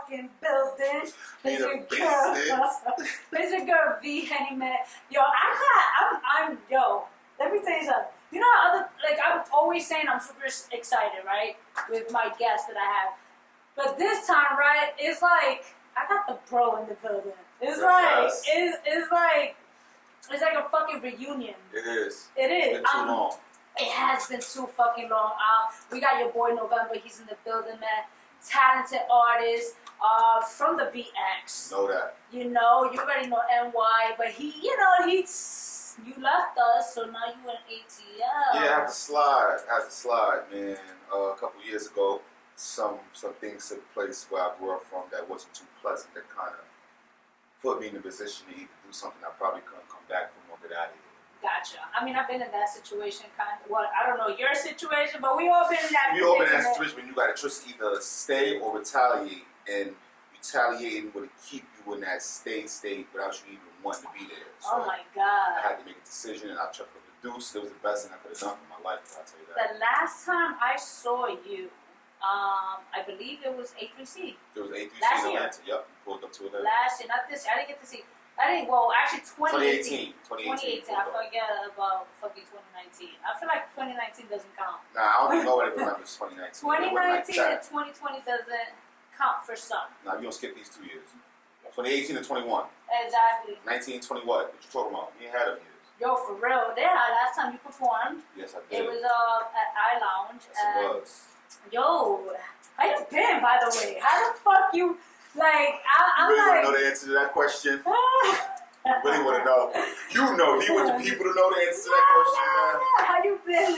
fucking building. It's your girl. It's your girl V-Henny, man. Yo, yo, let me tell you something. You know how I'm always saying I'm super excited, right? With my guests that I have. But this time, right, it's like, I got the bro in the building. It's like a fucking reunion. It is. It is. It's been too long. It has been too fucking long. We got your boy November. He's in the building, man. Talented artist. From the BX. Know that. You know, you already know NY, but you left us, so now you in ATL. Yeah, I had to slide, man. A couple years ago, some things took place where I grew up from that wasn't too pleasant. That kind of put me in the position to either do something I probably couldn't come back from or get out of here. Gotcha. I mean, I've been in that situation, kind of. Well, I don't know your situation, but we all been in that. We all been in that situation when you got a choice to either stay or retaliate, and retaliating would keep you in that state without you even wanting to be there. So oh my God. I had to make a decision, and I took the deuce. It was the best thing I could have done for my life. I'll tell you that. The last time I saw you, I believe it was A3C. It was A3C last in year. Atlanta. Yep, you pulled up to Atlanta. Last year, not this year. I didn't get to see. Actually 2018. 2018. I forget about fucking 2019. I feel like 2019 doesn't count. Nah, I don't even know what it remembers 2019. 2019 and 2020 doesn't count for some. Nah, you don't skip these 2 years. 2018 and 21. Exactly. 19, 20 what? What you talking about? You ain't had them years. Yo, for real. Last time you performed. Yes, I did. It was at iLounge. Yes, it was. Yo, how you been, by the way? How the fuck you, like, I'm really like... want to know the answer to that question? Really want to know. You know, you want the people to know the answer to that question, man. How you been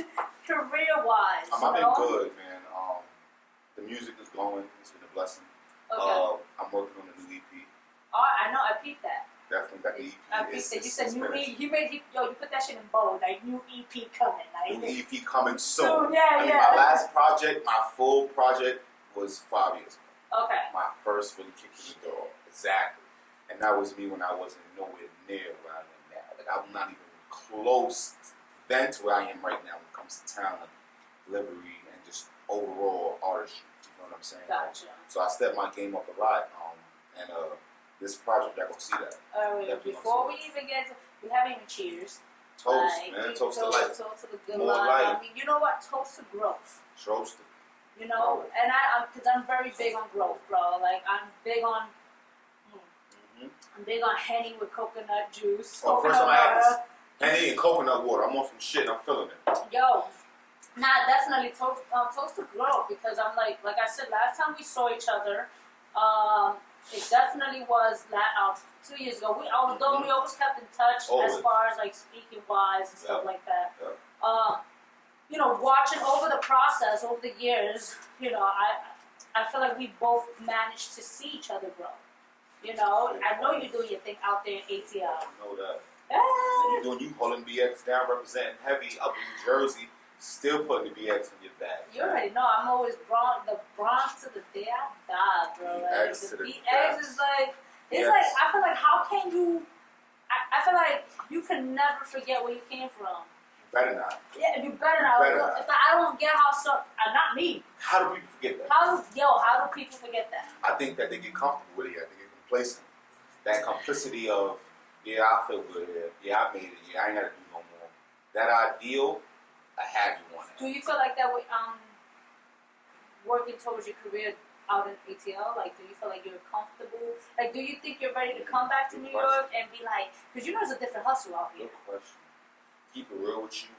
career-wise? I've been good, man. The music is going. It's been a blessing. Okay. I'm working on a new EP. Oh, I know. I peeped that. Definitely got the EP. I peeped that. You said new EP. You put that shit in bold. Like, new EP coming. Like, new EP coming soon. Yeah. My last project, my full project, was 5 years ago. Okay. My first really kicked in the door. Exactly. And that was me when I wasn't nowhere near where I am now. Like, I'm not even close then to where I am right now when it comes to talent, delivery, and just overall artistry. You know what I'm saying? Gotcha. So I stepped my game up a lot. And this project, y'all gonna see that. Before we even get to, we haven't even cheers. Toast, man. Toast to life. Toast to the good More life. life. I mean, you know what? Toast to growth. Toast to. You know, and because I'm very big on growth, bro. Like, I'm big on Henny with coconut juice. Oh, coconut first time I had water. this. Henny and coconut water. I'm on some shit. I'm feeling it. Yo, definitely toast to growth, because I'm like I said last time we saw each other, it definitely was 2 years ago. We always kept in touch as far as like speaking wise and stuff like that. Yep. You know, watching over the process over the years, you know, I feel like we both managed to see each other grow. You know, I know you're doing your thing out there in ATL. I know that. Hey. And you holding BX down, representing heavy up in New Jersey, still putting the BX in your bag. You already know I'm always the Bronx to the day I die, bro. Like, the BX is like, it's like, I feel like, how can you? I feel like you can never forget where you came from. Better not. Yeah, you better not. I don't get how not me. How do people forget that? How do people forget that? I think that they get comfortable with it. I think they get complacent. That complicity of, yeah, I feel good here. Yeah, I made it. Yeah, I ain't got to do no more. That ideal, I have you on it. Do you feel like that with working towards your career out in ATL? Like, do you feel like you're comfortable? Like, do you think you're ready to come back to New York and be like, because you know it's a different hustle out here. Good question. Keep it real with you.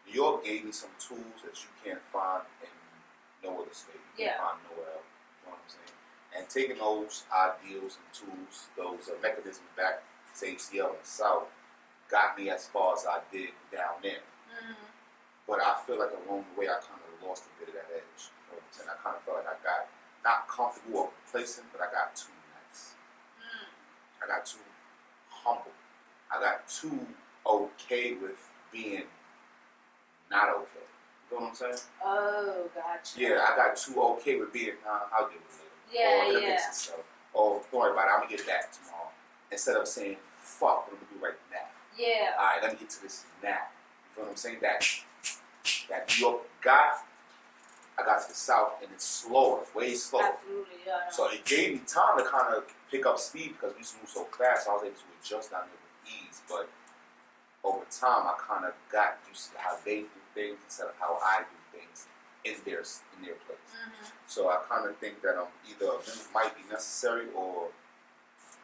New York gave me some tools that you can't find in no other state. You can't find nowhere else. You know what I'm saying? And taking those ideals and tools, those mechanisms back to ATL in the South, got me as far as I did down there. Mm-hmm. But I feel like along the way I kind of lost a bit of that edge. You know what I'm saying? I kind of felt like I got not comfortable or complacent, but I got too nice. I got too humble. I got too okay with being not okay. You know what I'm saying? Oh, gotcha. Yeah, I got too okay with being, I'll get it later. Yeah, or fix itself. Or don't worry about it, I'm going to get that tomorrow. Instead of saying, fuck, what I'm going to do right now. Yeah. All right, let me get to this now. You know what I'm saying? That New York got I got to the South and it's slower, way slower. Absolutely, yeah. So it gave me time to kind of pick up speed because we used to move so fast. So I was able to adjust down there with ease. But over time, I kind of got used to how they do things instead of how I do things in their place. Mm-hmm. So I kind of think that either a move might be necessary or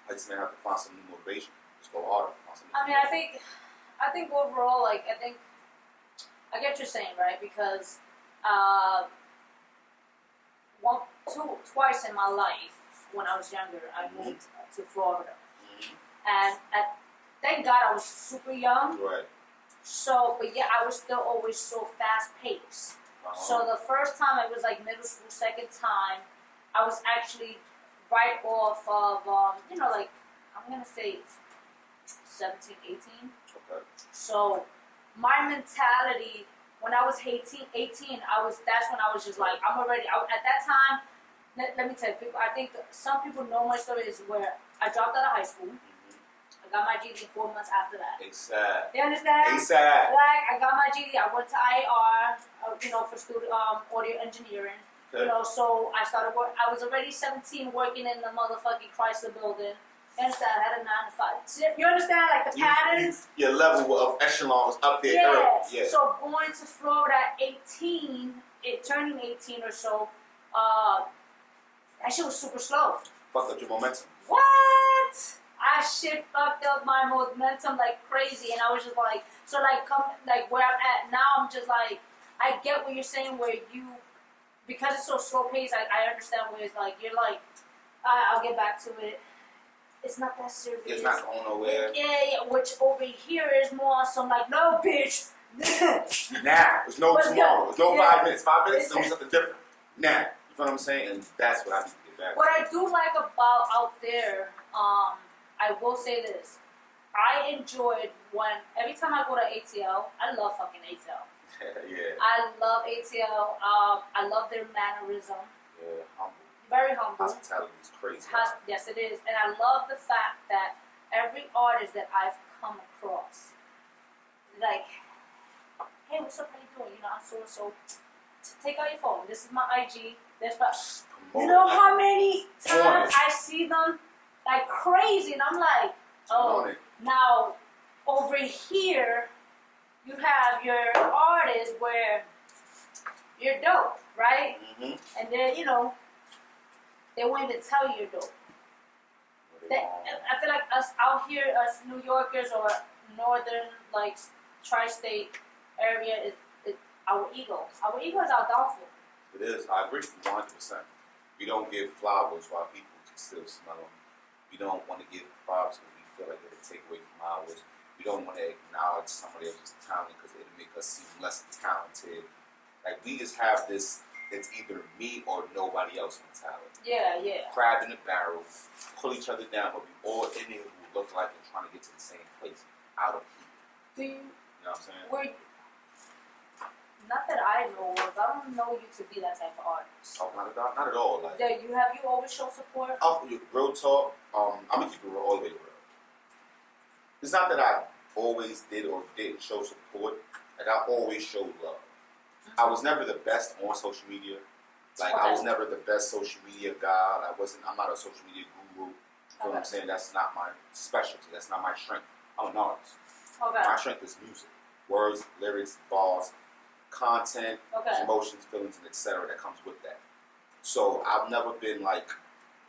I just may have to find some new motivation. Just go harder. I mean, I think overall, like, I get what you're saying, right? Because twice in my life, when I was younger, I moved to Florida, and thank God I was super young. Right. So, but yeah, I was still always so fast paced. So the first time it was like middle school, second time, I was actually right off of like I'm gonna say 17, 18. Okay. So my mentality when I was 18, that's when I was just like, I'm already, at that time, let me tell you, people, I think some people know my story is where I dropped out of high school. I got my GED 4 months after that. ASAP. You understand? ASAP. Like, I got my GED, I went to IAR, for student, audio engineering. Okay. So I started work. I was already 17 working in the motherfucking Chrysler building. You understand? I had a 9 to 5. You understand, like, the patterns? Your level of echelon was up there early. Yeah. So going to Florida at 18, turning 18 or so, that shit was super slow. Fucked up your momentum. What? Shit fucked up my momentum like crazy, and I was just like, so like, where I'm at now, I'm just like, I get what you're saying, where you, because it's so slow paced, I understand where it's like, you're like, I'll get back to it. It's not that serious. It's not going nowhere. Yeah, which over here is more so I'm like, no, bitch. Now, there's no tomorrow. There's no 5 minutes. 5 minutes, It's do something different. Now, you feel what I'm saying? And that's what I need to get back to. What I do like about out there, I will say this. I enjoyed every time I go to ATL, I love fucking ATL. Yeah. I love ATL. I love their mannerism. Yeah, humble. Very humble. Hospitality is crazy. Yes, it is. And I love the fact that every artist that I've come across, like, hey, what's up, how you doing? I'm so. Take out your phone. This is my IG. You know how many times I see them like crazy, and I'm like, oh, now over here you have your artists where you're dope, right? Mm-hmm. And then they won't even tell you you're dope. I feel like us out here, us New Yorkers or northern, like, tri-state area is our ego. Our ego is our downfall. It is. I agree 100%. We don't give flowers while people can still smell them. We don't want to give props because we feel like it'll take away from ours. We don't want to acknowledge somebody else's talent because it'll make us seem less talented. Like, we just have this, it's either me or nobody else mentality. Yeah. Crab in the barrel, pull each other down, but we all in here who look like we're trying to get to the same place out of heat. You know what I'm saying? Not that I know of. I don't know you to be that type of artist. Oh, not at all. Like, have you always shown support? Real talk. I'm gonna keep it all the way real. It's not that I always did or didn't show support. Like, I always showed love. Mm-hmm. I was never the best on social media. Like, I was never the best social media god. I'm not a social media guru. You feel what I'm saying? That's not my specialty. That's not my strength. I'm an artist. Okay. My strength is music, words, lyrics, bars, content, emotions, feelings, and etc. that comes with that. So I've never been like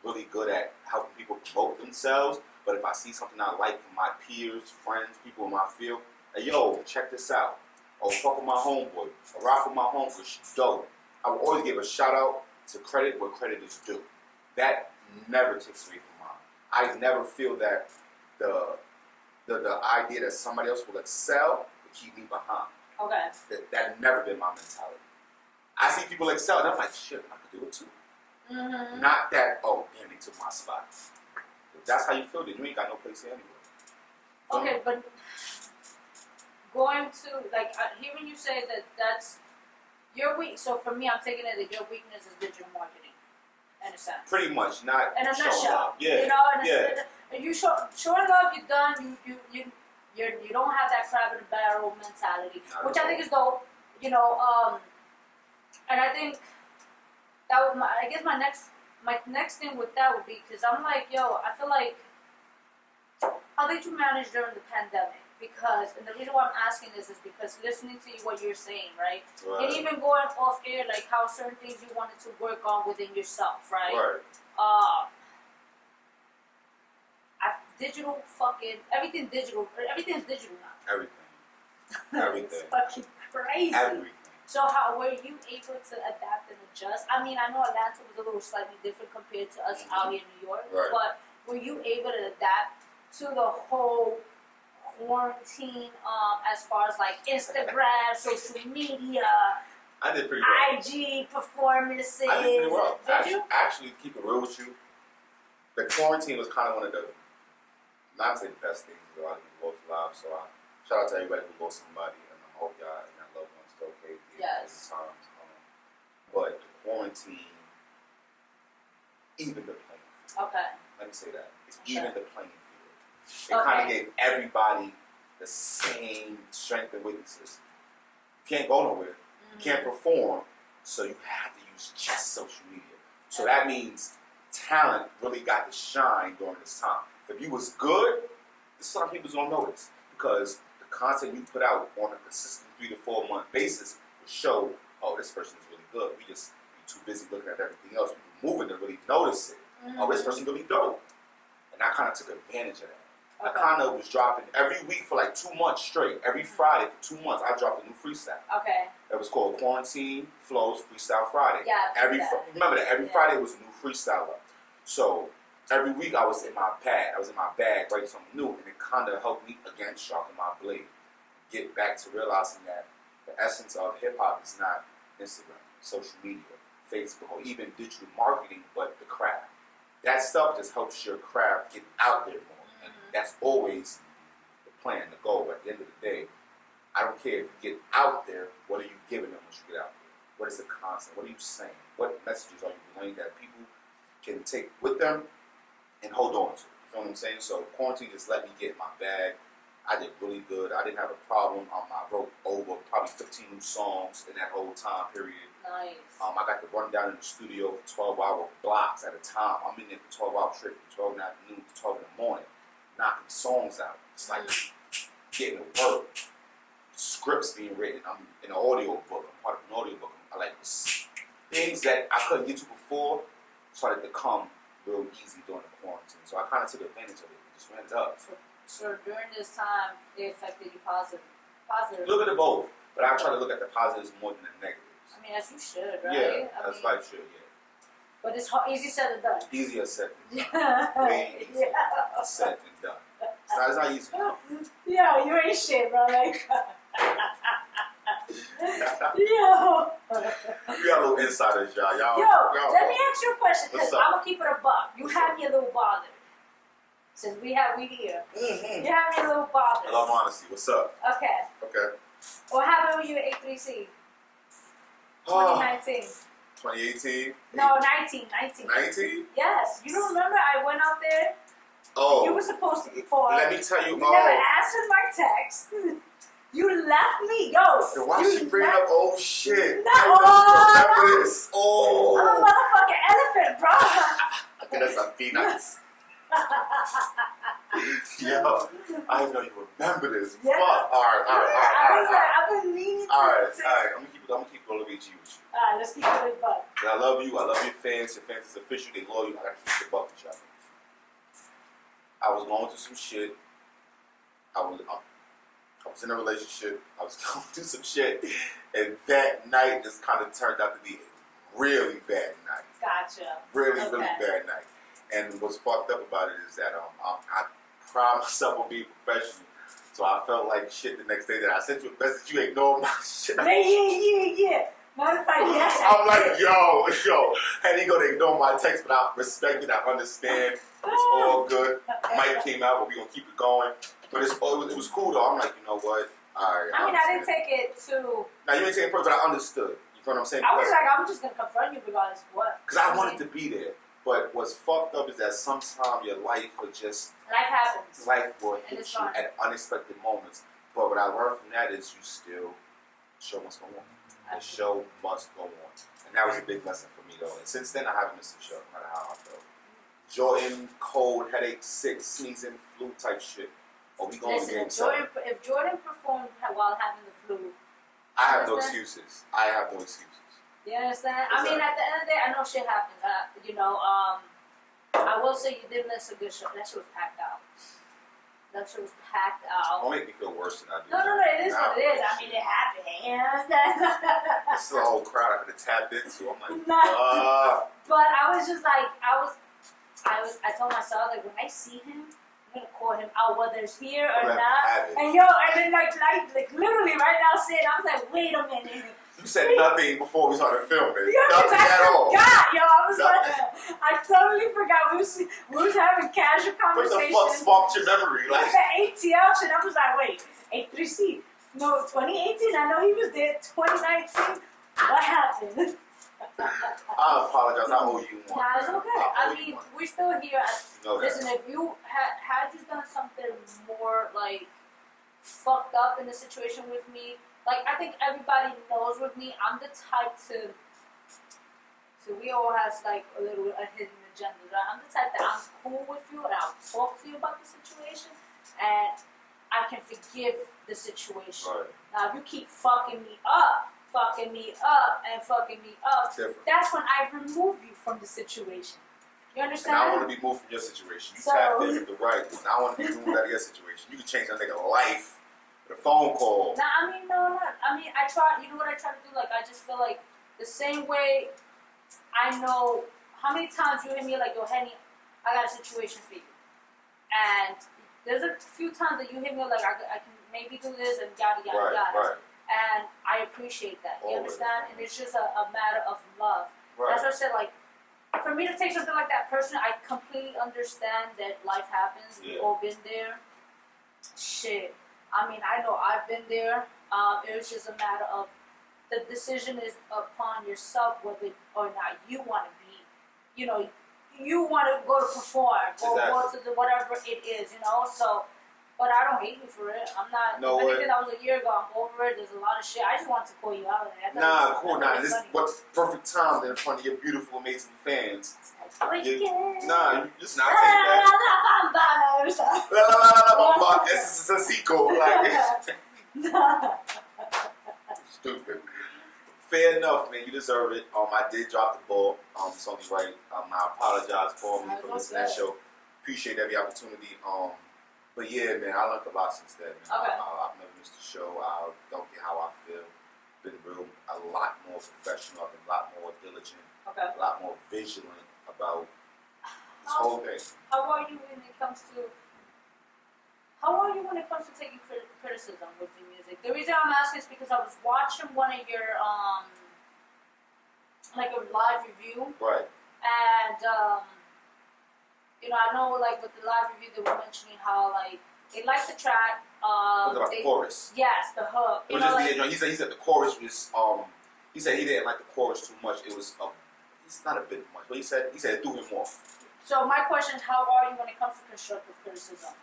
really good at helping people promote themselves. But if I see something I like from my peers, friends, people in my field, hey, yo, check this out. Or fuck with my homeboy. Or rock with my homeboy. She's dope. I will always give a shout out to credit where credit is due. That never takes away from mine. I never feel that the idea that somebody else will excel will keep me behind. Okay. That never been my mentality. I see people excel and I'm like, shit, I could do it too. Mm-hmm. Not that, oh, damn, they took my spot. If that's how you feel, then you ain't got no place here anyway. Okay, but going to, like, hearing you say that's your weak. So for me, I'm taking it that your weakness is digital marketing, in a sense. Pretty much, not in a nutshell. Yeah. And you showing love, you're done. You don't have that crab in the barrel mentality, which I think is dope. And I think that would I guess my next thing with that would be, because I'm like, yo, I feel like, how did you manage during the pandemic? Because, and the reason why I'm asking this is because listening to you, what you're saying, right? And even going off air, like how certain things you wanted to work on within yourself, right? Digital fucking, everything's digital now. Everything. It's fucking crazy. Everything. So how were you able to adapt and adjust? I mean, I know Atlanta was a little slightly different compared to us out here in New York, but were you able to adapt to the whole quarantine, as far as like Instagram, social media? I did pretty well. IG performances. I did pretty well. Did you? Actually, keep it real with you, the quarantine was kind of one of the, not say the best things, a lot of people go live, so I shout out to everybody who lost somebody, and I hope y'all and your loved ones are okay these times. But the quarantine, even the playing field. Okay. Let me say that. It's even the playing field. It kind of gave everybody the same strength and weaknesses. You can't go nowhere. You can't perform, so you have to use just social media. So that means talent really got to shine during this time. If you was good, some people don't notice, because the content you put out on a consistent 3 to 4 month basis will show, oh, this person is really good. We just be too busy looking at everything else. We moving to really notice it. Oh, this person really dope. And I kind of took advantage of that. I kind of was dropping every week for like 2 months straight. Every Friday for 2 months, I dropped a new freestyle. That was called Quarantine Flows Freestyle Friday. Remember that every Friday was a new freestyle up. So every week I was in my pad, writing something new, and it kind of helped me, again, sharpen my blade. Get back to realizing that the essence of hip-hop is not Instagram, social media, Facebook, or even digital marketing, but the craft. That stuff just helps your craft get out there more. And that's always the plan, the goal. At the end of the day, I don't care if you get out there, what are you giving them once you get out there? What is the concept? What are you saying? What messages are you relaying that people can take with them and hold on to? You feel what I'm saying? So quarantine just let me get my bag. I did really good. I didn't have a problem. I wrote over probably 15 new songs in that whole time period. Nice. I got to run down in the studio for 12-hour blocks at a time. I'm in there for 12 hours straight, from 12 in the afternoon to 12 in the morning, knocking songs out. It's like getting to work. Scripts being written. I'm in an audio book. I'm part of an audio book. I like things that I couldn't get to before started to come real easy during the quarantine. So I kind of took advantage of it. Just ran it up. So during this time, it affected you positive. Look at it both, but I try to look at the positives more than the negatives. I mean, as you should, right? Yeah, as life should, But it's hard, easy said than done. Easier said than done. Way easier said than done. It's not easy. Yo, you ain't shit, bro. Like, yo. We got a little insiders, y'all. Yo, let me ask you a question, because I'm going to keep it a buck. You have me a little bothered. Since we here. You have me a little bothered. I love honesty. What's up? Okay. What happened when you were A3C? 2019. 2018? No, 19. 19? Yes. You don't remember I went out there? Oh. You were supposed to be for. Let me tell you. You never answered my text. You left me. Yo. Then why she bring up old shit? No. Oh. I'm a motherfucking elephant, bro. Okay, that's a peanuts. Yo, I didn't know you remember this. Yeah. Fuck. All right. I've been meaning to. All right. I'm gonna keep going to BG with you. All right, let's keep it buck. I love you. I love your fans. Your fans is official. They love you. I gotta keep the buck with y'all. I was going through some shit. I was in a relationship. I was going through some shit, and that night just kind of turned out to be a really bad night. Gotcha. Really bad night. And what's fucked up about it is that I pride myself on being professional. So I felt like shit the next day that I sent you a message, you ignored my shit. Yeah. Matter of fact, yes. I'm like, yo, and he gonna ignore my text, but I respect it, I understand. It's all good. Mike came out, but we gonna keep it going. But it was cool though. I'm like, you know what? Alright. I mean, I didn't take it to. Now you didn't take it personal, but I understood. You feel what I'm saying? I was like, I'm just gonna confront you regardless of what. Because I wanted to be there. But what's fucked up is that sometimes your life will just... Life happens. Life will hit you at unexpected moments. But what I learned from that is you still show what's going on. The show must go on. And that was a big lesson for me, though. And since then, I haven't missed a show, no matter how I feel. Jordan, cold, headache, sick, sneezing, flu type shit. Or we going to game seven. If Jordan performed while having the flu, I have no excuses. I have no excuses. You understand? I mean, at the end of the day, I know shit happens. I will say you did miss a good show. That shit was packed out. That shit was packed out. Don't make me feel worse than I do. No, it is what it is. I mean, it happened. You understand? It's the whole crowd I could have tapped into. I'm like, But I was just like, I told myself, like, when I see him, I'm gonna call him out whether it's here or not. And then like literally right now sitting, I was like, wait a minute. You said nothing before we started filming. Nothing at all. I was like, I totally forgot. We was having casual conversation. What the fuck sparked your memory? Like the ATL shit. I was like, wait, 8-3C. No, 2018. I know he was there. 2019. What happened? I apologize. I owe you one. Nah, it's okay. I mean, we're still here. Listen, if you had you done something more like fucked up in the situation with me. Like, I think everybody knows with me, I'm the type to, so we all have like a hidden agenda, right? I'm the type that I'm cool with you and I'll talk to you about the situation and I can forgive the situation. Right. Now, if you keep fucking me up, that's when I remove you from the situation. You understand? And I want to be moved from your situation. You tapped in with the right, and I want to be moved out of your situation. You can change that nigga life. A phone call. Nah, I mean, no. I mean, I try. You know what I try to do? Like, I just feel like the same way. I know how many times you hit me like, yo, Henny, I got a situation for you, and there's a few times that you hit me like, I can maybe do this and yada yada yada, right. and I appreciate that. You understand? And it's just a matter of love. Right. That's what I said. Like, for me to take something like that personally, I completely understand that life happens. We've all been there. Shit. I mean, I know I've been there. It was just a matter of the decision is upon yourself whether or not you want to be, you want to go to perform or go to the whatever it is, So, but I don't hate you for it. I'm not. No if way. anything, that was a year ago. I'm over it. There's a lot of shit. I just want to call you out of that. Nah, cool. Nah, this is what's perfect time in front of your beautiful, amazing fans. Nah, you just not take that. This is a sequel. Like, stupid. Fair enough, man. You deserve it. I did drop the ball. It's only right. I apologize for me for missing that show. Appreciate every opportunity. But yeah, man, I learned a lot since then. Okay. I've never missed a show. I don't get how I feel. Been a lot more professional. I've been a lot more diligent. Okay. A lot more vigilant about this whole thing. How are you when it comes to taking criticism with your music? The reason I'm asking is because I was watching one of your like a live review. Right. And I know like with the live review they were mentioning how like they liked the track. About the chorus. Yes, the hook. He said the chorus was he said he didn't like the chorus too much. It was it's not a bit much, but he said it threw him off. So my question is, how are you when it comes to constructive criticism?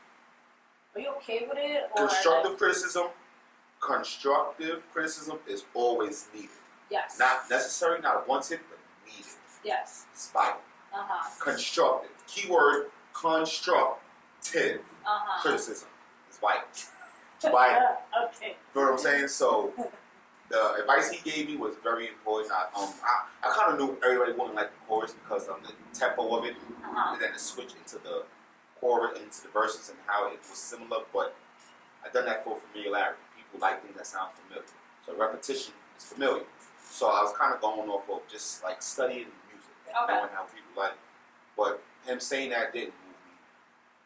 Are you okay with it? Or constructive criticism is always needed. Yes. Not necessary, not wanted, but needed. Yes. It's vital. Constructive. Keyword constructive. Criticism is vital. Vital. Okay. You know what I'm saying? So the advice he gave me was very important. I kind of knew everybody wouldn't like the chorus because of the tempo of it, and then the switch into the chorus, into the verses, and how it was similar. But I done that for familiarity. People like things that sound familiar, so repetition is familiar. So I was kind of going off of just like studying music and knowing how people like it. But him saying that didn't move me.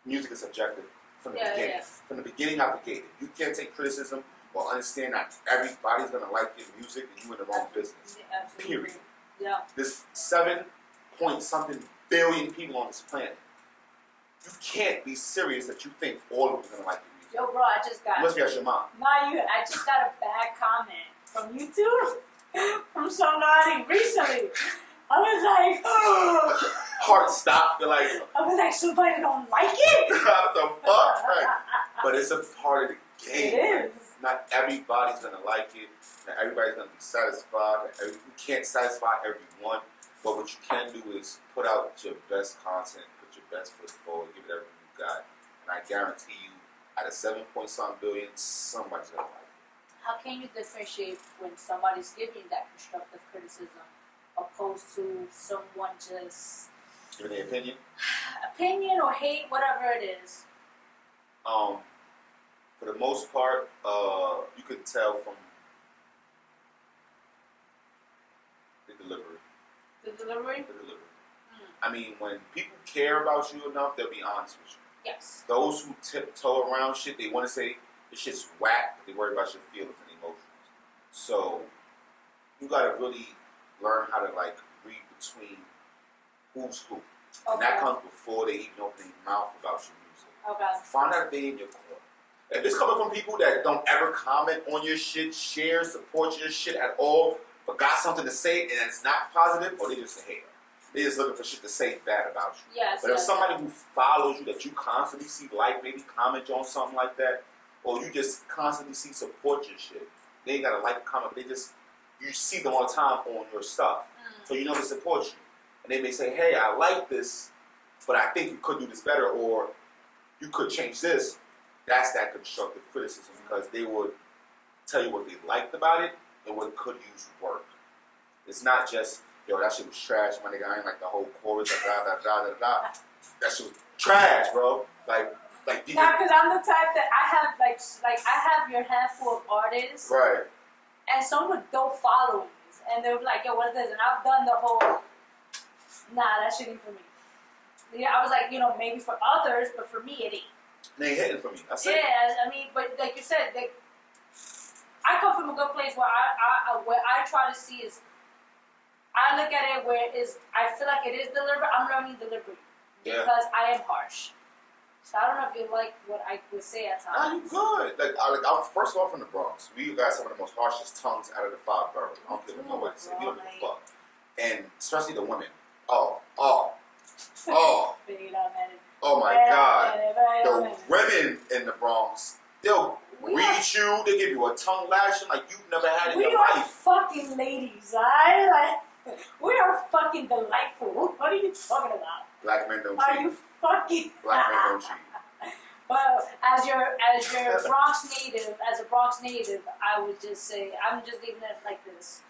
Music is subjective from the beginning. From the beginning out the gate. If you can't take criticism or understand that everybody's gonna like your music, and you in the wrong business. Period. Yeah. There's 7-point-something billion people on this planet. You can't be serious that you think all of them are gonna like your music. Yo, bro, I just got. You must be out your mom. I just got a bad comment from YouTube from somebody recently. I was like, oh. Heart stopped. You're like, I was like, somebody don't like it? what the fuck? Right. But it's a part of the game. It is. not everybody's gonna like it. Not everybody's gonna be satisfied. You can't satisfy everyone. But what you can do is put out your best content, put your best foot forward, give it everything you got, and I guarantee you, out of 7-point-something billion, somebody's gonna like it. How can you differentiate when somebody's giving you that constructive criticism, opposed to someone just giving their opinion? Opinion or hate, whatever it is. For the most part, you can tell from the delivery. The delivery? The delivery. I mean, when people care about you enough, they'll be honest with you. Yes. Those who tiptoe around shit, they want to say this shit's whack, but they worry about your feelings and emotions. So you gotta really learn how to like read between who's who. Okay. And that comes before they even open their mouth about your music. Okay. Find out if they in your corner. If it's coming from people that don't ever comment on your shit, share, support your shit at all, but got something to say and it's not positive, or they just a hater. They just looking for shit to say bad about you. Yes. But if somebody who follows you that you constantly see like, maybe comment on something like that, or you just constantly see support your shit, they ain't gotta like, comment, they just, you see them all the time on your stuff. So you know they support you. And they may say, hey, I like this, but I think you could do this better, or you could change this. That's that constructive criticism, because they would tell you what they liked about it and what could use work. It's not just, yo, that shit was trash, my nigga. I ain't like the whole chorus, da da da da da. That shit was trash, bro. Like. Nah, because I'm the type that I have like I have your handful of artists, right? And some with dope followings, and they're like, yo, what is this? And I've done the whole, nah, that shit ain't for me. Yeah, I was like, you know, maybe for others, but for me, it ain't. They ain't hitting for me. Yeah, I mean, but like you said, I come from a good place where I try to see is, I look at it where I feel like it is deliberate. I'm learning delivery because I am harsh. So I don't know if you like what I would say at times. Nah, you good. I'm first of all from the Bronx. We got some of the most harshest tongues out of the 5 boroughs. I don't care what nobody say. We don't give a fuck. And especially the women. Oh my God. The women in the Bronx, they'll read you, they give you a tongue lashing like you've never had in your life. We are fucking ladies, alright? Like, we are fucking delightful. What are you talking about? Black men don't cheat. Are you fucking... Black men don't cheat. Well, as your Bronx native, as a Bronx native, I would just say, I'm just leaving it like this.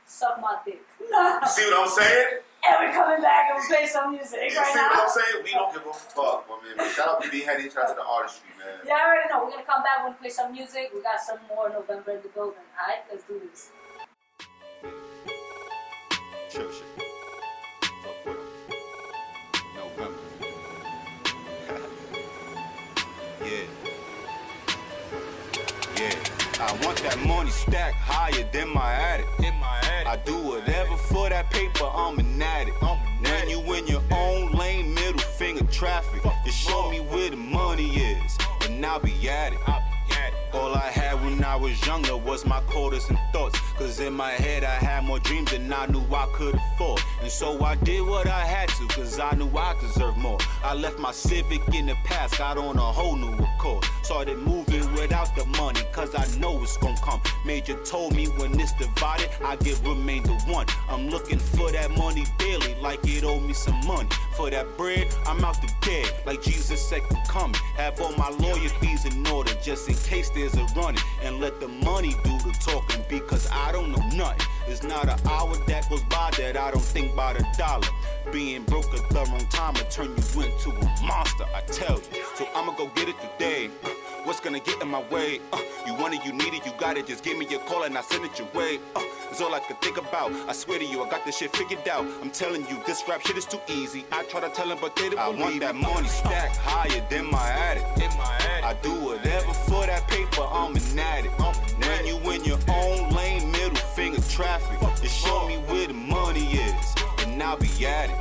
Suck my dick. You see what I'm saying? And we're coming back and we play some music right now. You see what I'm saying? We don't give a fuck, man. Shout out to V-Henny, shout out to the Artistry, man. Yeah, I already know. We're going to come back and play some music. We got some more November in the building. Alright, let's do this. Chill shit. Fuck with 'em. November. Yeah. I want that money stacked higher than my attic. I do whatever for that paper, I'm an addict. When you in your own lane, middle finger traffic, you show me where the money is, and I'll be at it. All I had when I was younger was my quotas and thoughts. Cause in my head I had more dreams than I knew I could afford. And so I did what I had to, cause I knew I deserved more. I left my Civic in the past, got on a whole new Accord. Started moving without the money, cause I know it's gon' come. Major told me when it's divided, I give remainder one. I'm looking for that money daily, like it owed me some money. For that bread, I'm out the gate, like Jesus said I'm coming. Have all my lawyer fees in order, just in case there's a running. And let the money do the talking, because I don't know nothing. There's not an hour that goes by that I don't think about a dollar. Being broke at the wrong time will turn you into a monster, I tell you. So I'ma go get it today. What's gonna get in my way? You want it, you need it, you got it. Just give me your call and I send it your way. That's all I could think about. I swear to you, I got this shit figured out. I'm telling you, this rap shit is too easy. I try to tell them, but they don't believe. I want that money stacked higher than my attic. I do whatever for that paper, I'm an addict. When you in your own lane, middle finger traffic, you show me where the money is, and I'll be at it.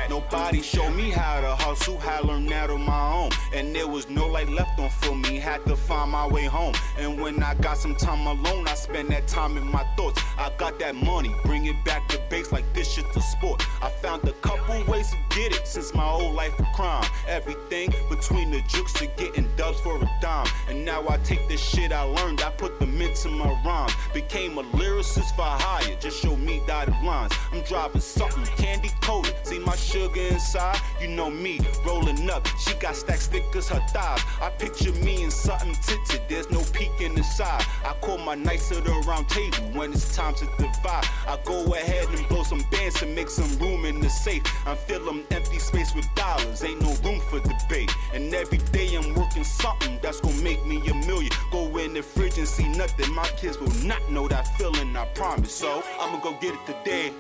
Nobody showed me how to hustle, had learned that on my own. And there was no light left on for me, had to find my way home. And when I got some time alone, I spend that time in my thoughts. I got that money, bring it back to base like this shit's a sport. I found a couple ways to get it since my old life of crime. Everything between the jukes to getting dubs for a dime. And now I take the shit I learned, I put them into my rhymes. Became a lyricist for hire, just show me dotted lines. I'm driving something candy coated, see my sugar inside. You know me, rolling up, she got stacked stickers, her thighs. I picture me in something tinted, there's no peeking inside. I call my nights at the round table when it's time to divide. I go ahead and blow some bands to make some room in the safe. I'm filling empty space with dollars, ain't no room for debate. And every day I'm working something that's gonna make me a million. Go in the fridge and see nothing, my kids will not know that feeling, I promise. So I'ma go get it today,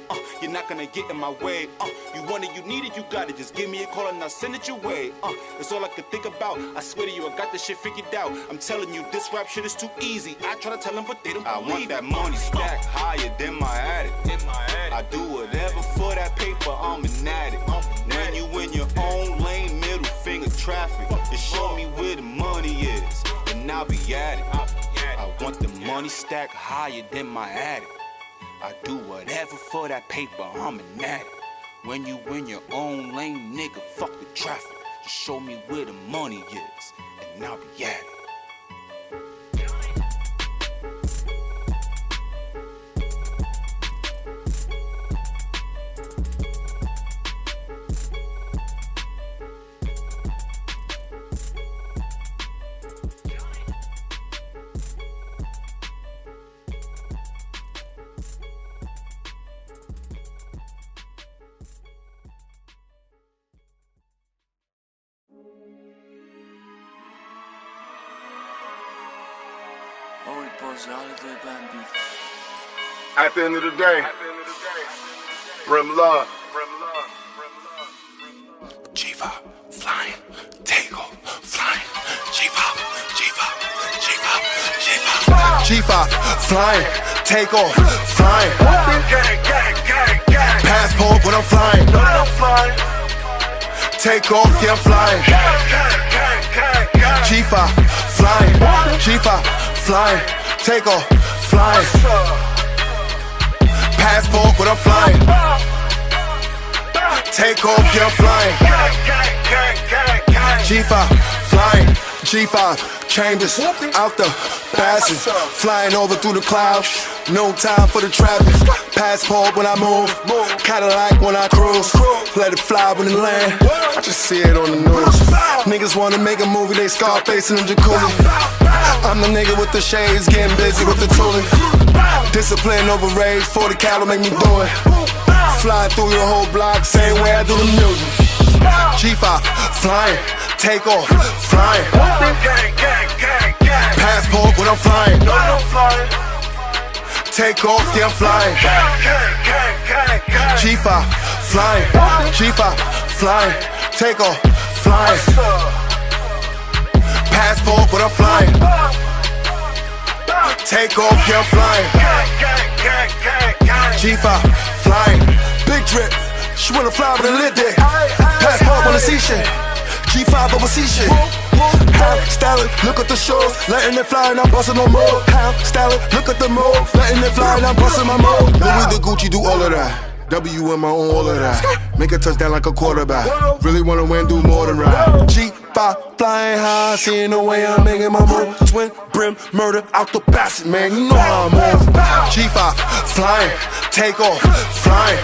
you're not gonna get in my way. You want it, you need it, you got it, just give me a call and I'll send it your way. That's all I could think about, I swear to you, I got this shit figured out. I'm telling you, this rap shit is too easy. I try to tell them, but they don't believe. I want that money stacked higher than my attic. I do whatever for that paper, I'm an addict. When you in your own lane, middle finger traffic, just show me where the money is, and I'll be at it. I want the money stacked higher than my attic. I do whatever for that paper, I'm an addict. When you in your own lane, nigga, fuck the traffic. Just show me where the money is, and I'll be at it. At the end of the day, brim love. G5, Flyin, take off, Flyin, G5, G5, Flyin, take off, Flyin. Passport when I'm flying. Take off, yeah, I'm flying. G5, Flyin, G5, Flyin, take off, flying. Passport when I'm flying. Take off, yeah, I'm flying. G5, flying. G5, chambers, out the passage. Flying over through the clouds. No time for the traffic. Passport when I move. Cadillac when I cruise. Let it fly when it land. I just see it on the news. Niggas wanna make a movie, they Scarface in the jacuzzi. I'm the nigga with the shades, getting busy with the tooling. Discipline over rage, 40 cal make me do it. Fly through your whole block, same way I do the music. G5, flying, take off, flying. Passport when I'm flying. Take off, yeah, I'm flying. G5, flying, G5, flying. Take off, flying. Passport when I'm flying. Take off, yeah, I'm flying. G5, flying. Big drip, she wanna fly with a lid there. Passport wanna see shit. G5 overseas shit. How style it, look at the shows, letting it fly and I'm busting no more. How style it, look at the move, letting it fly and I'm busting my mode. Louis the Gucci do all of that. W in my own, all of that. Make a touchdown like a quarterback. Really wanna win, do more than rap. G5 flying high, seeing the way I'm making my move. Twin brim murder out the basket, man. You know how I move. G5 flying, take off, flying.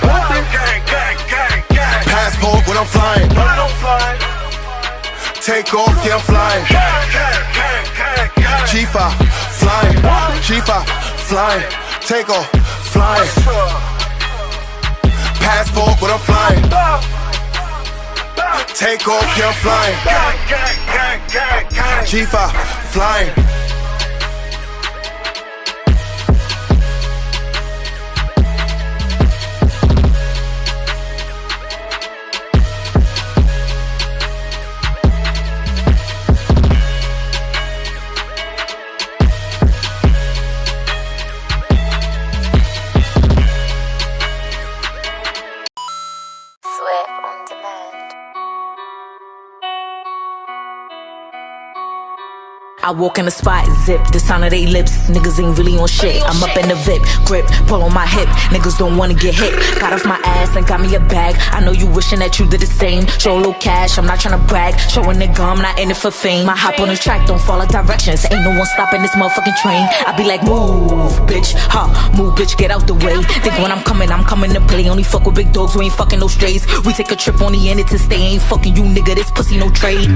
Passport when I'm flying. Take off, yeah, I'm flying. G5 flying, G5 flying. Take off, flying. Passport when I'm flying. Take off, yeah, I'm flying. G5 flying. Sweat on the I walk in the spot, zip, the sound of they lips. Niggas ain't really on shit. I'm up in the VIP, grip, pull on my hip. Niggas don't wanna get hit. Got off my ass and got me a bag. I know you wishing that you did the same. Show a little cash, I'm not tryna brag. Show a nigga I'm not in it for fame. I hop on the track, don't follow directions. Ain't no one stopping this motherfucking train. I be like, move, bitch, move, bitch, get out the way. Think when I'm coming to play. Only fuck with big dogs who ain't fucking no strays. We take a trip, only in it to stay. Ain't fucking you, nigga, this pussy no trade.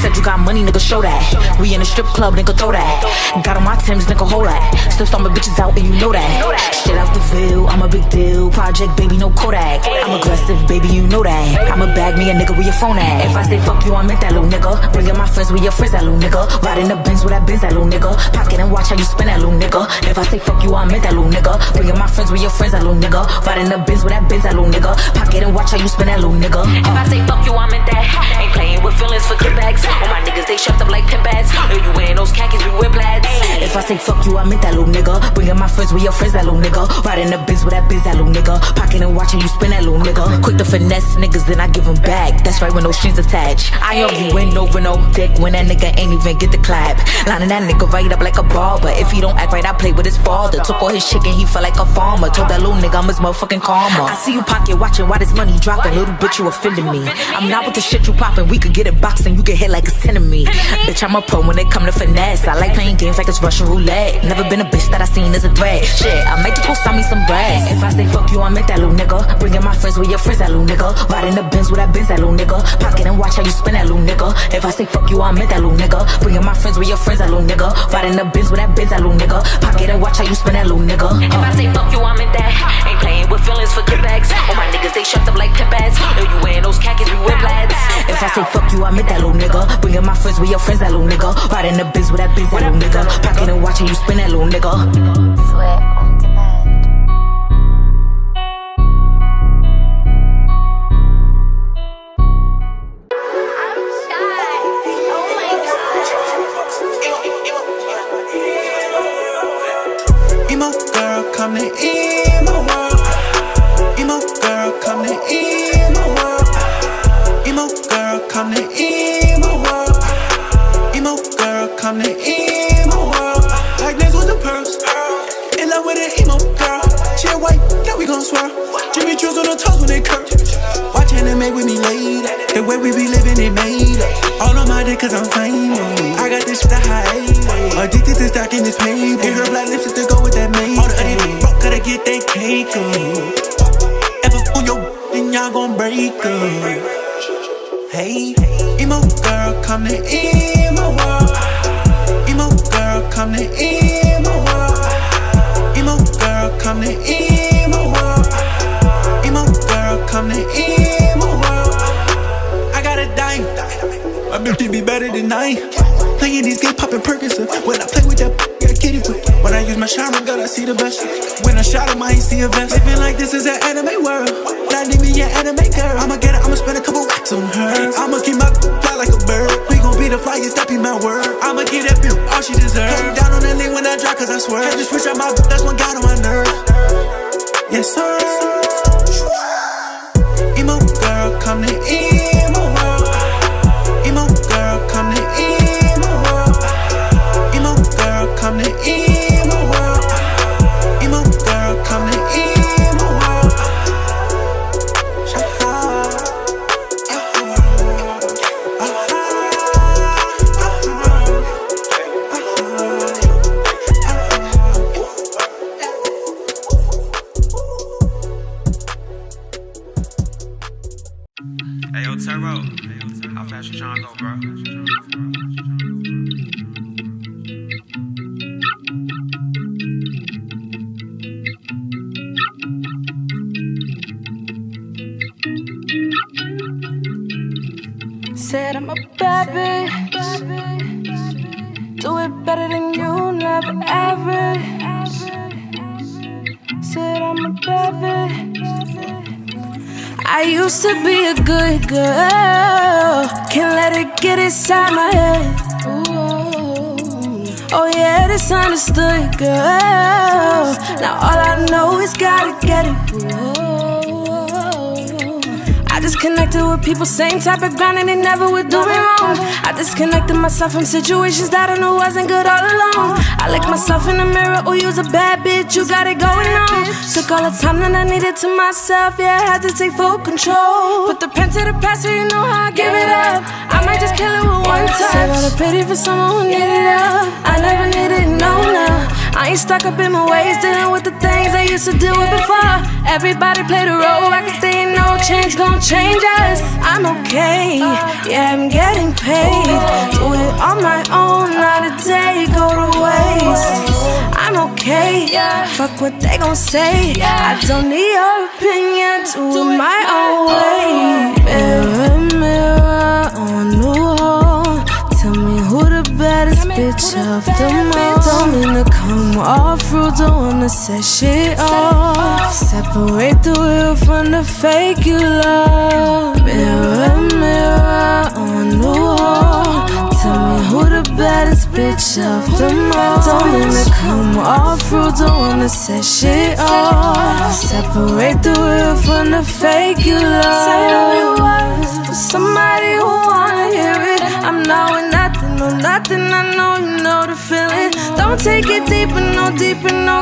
Said you got money, nigga, show that. We in a strip club, nigga, throw that. Got on my Timbs, nigga, hold that. Still storm my bitches out, and you know that. Shit out the Ville, I'm a big deal. Project, baby, no Kodak. I'm aggressive, baby, you know that. I'ma bag me a nigga where your phone at. If I say fuck you, I meant that little nigga. Bringing my friends with your friends, that little nigga. Riding the Benz with that Benz, that little nigga. Pocket and watch how you spin that little nigga. If I say fuck you, I meant that little nigga. Bringing my friends with your friends, that little nigga. Riding the Benz with that Benz, that little nigga. Pocket and watch how you spin that little nigga. If I say fuck you, I meant that. Ain't playing with feelings for clip bags. All my niggas, they shoved up like Pimp bags. Know you wearing those khakis, we wear plaids. If I say fuck you, I meant that little nigga. Bringing my friends with your friends, that little nigga. Riding the Benz with that Benz, that little nigga. Pocket and watch how you spin that little nigga. Quick to finesse niggas, then I give them back. That's right, when no strings attached. I argue win over no dick when that nigga ain't even get the clap. Lining that nigga right up like a ball, but if he don't act right, I play with his father. Took all his chicken, he felt like a farmer. Told that little nigga I'm his motherfucking karma. I see you pocket watching why this money dropping. Little bitch, you offending me. I'm not with the shit you popping. We could get it boxing, you get hit like it's enemy. Bitch, I'm a pro when it come to finesse. I like playing games like it's Russian roulette. Never been a bitch that I seen as a threat. Shit, I might just go sell me some bread. If I say fuck you, I meant that little nigga. Bringing my friends with your friends, that little nigga. Riding the Benz with that Benz, that little nigga. Pocket and watch how you spin that little nigga. If I say fuck you, I meant that little nigga. Bringing my friends with your friends, that little nigga. Riding the Benz with that Benz, that little nigga. Pocket and watch how you spin that little nigga. If I say fuck you, I meant that. Ain't playing with feelings for clip bags. All my niggas, they shoved up like Pimp bags. Know you wearing those khakis, we wear plaids. If I say fuck you, I meant that little nigga. Bringing my friends with your friends, that little nigga. Riding the Benz with that Benz, that little nigga. Pocket and watch how you spin that little nigga. Sweat on demand. Emo girl, come to emo world. Emo girl, come to emo world. Emo girl, come to emo world. Emo girl, come to emo world. Like this with the pearls. In love with an emo girl. She a white, now we gon' swear. Jimmy Choo's on the toes when they curve. Watch anime with me later. The way we be living, it made up. All on my dick cause I'm famous. I got this shit I hide. Addicted to stacking this paper. Get her black lips to go with that makeup. All the other broke gotta get that cake up. Ever fool your then y'all gon' break up. Hey, emo girl, come to emo world. Emo girl, come to emo world. Emo girl, come to emo world. Emo girl, come to emo world. I got a dime. My bitch be better than I. Playing these games, popping Perkins. When I play with that, I get it with. When I use my shower gun, I see the best. When I shot him, I ain't see a vest. Living like this is an anime world. Not need me an anime girl. I'ma get her, I'ma spend a couple racks on her. I'ma keep my fly like a bird. We gon' be the flyest, that be my word. I'ma give that bitch all she deserves. Head down on that lane when I drop, cause I swear. Had to switch out my that's one got on my nerve. Yes, sir. Emo girl, come to emo world. Emo girl, come to emo world. Emo girl, come to emo world. Emo girl, come to emo world. Hey yo, Terro, how fast you tryna go, bro? Said I'm a bad bitch. Do it better than you, never average. Said I'm a bad bitch. I used to be a good girl. Can't let it get inside my head. Ooh. Oh yeah, this understood, girl. Now all I know is gotta get it. Ooh. I just connected with people, same type of grind, and they never would do me wrong. I disconnected myself from situations that I knew wasn't good all along. I look myself in the mirror, oh, you's a bad bitch, you got it going on. Took all the time that I needed to myself, yeah, I had to take full control. Put the pen to the past so you know how I give it up. I might just kill it with one touch. Save all the pity for someone who needed up. I never needed no love. I ain't stuck up in my ways, dealing with the things I used to deal with before. Everybody played a role, I can think no change gon' change us. I'm okay, yeah, I'm getting paid. Do it on my own, not a day go to waste. I'm okay, fuck what they gon' say. I don't need your opinion, do it my own way. Mirror, mirror on the wall, tell me who the baddest bitch of them all. Don't mean to come off rude, don't wanna set shit off. Separate the real from the fake you love. Mirror, mirror on the wall, tell me who the baddest bitch of them all. Don't mean to come off rude, don't wanna set shit off. Separate the real from the fake you love. Say the words for somebody who wanna hear it. I'm knowing nothing, no nothing, I know you know the feeling. Don't take it deeper, no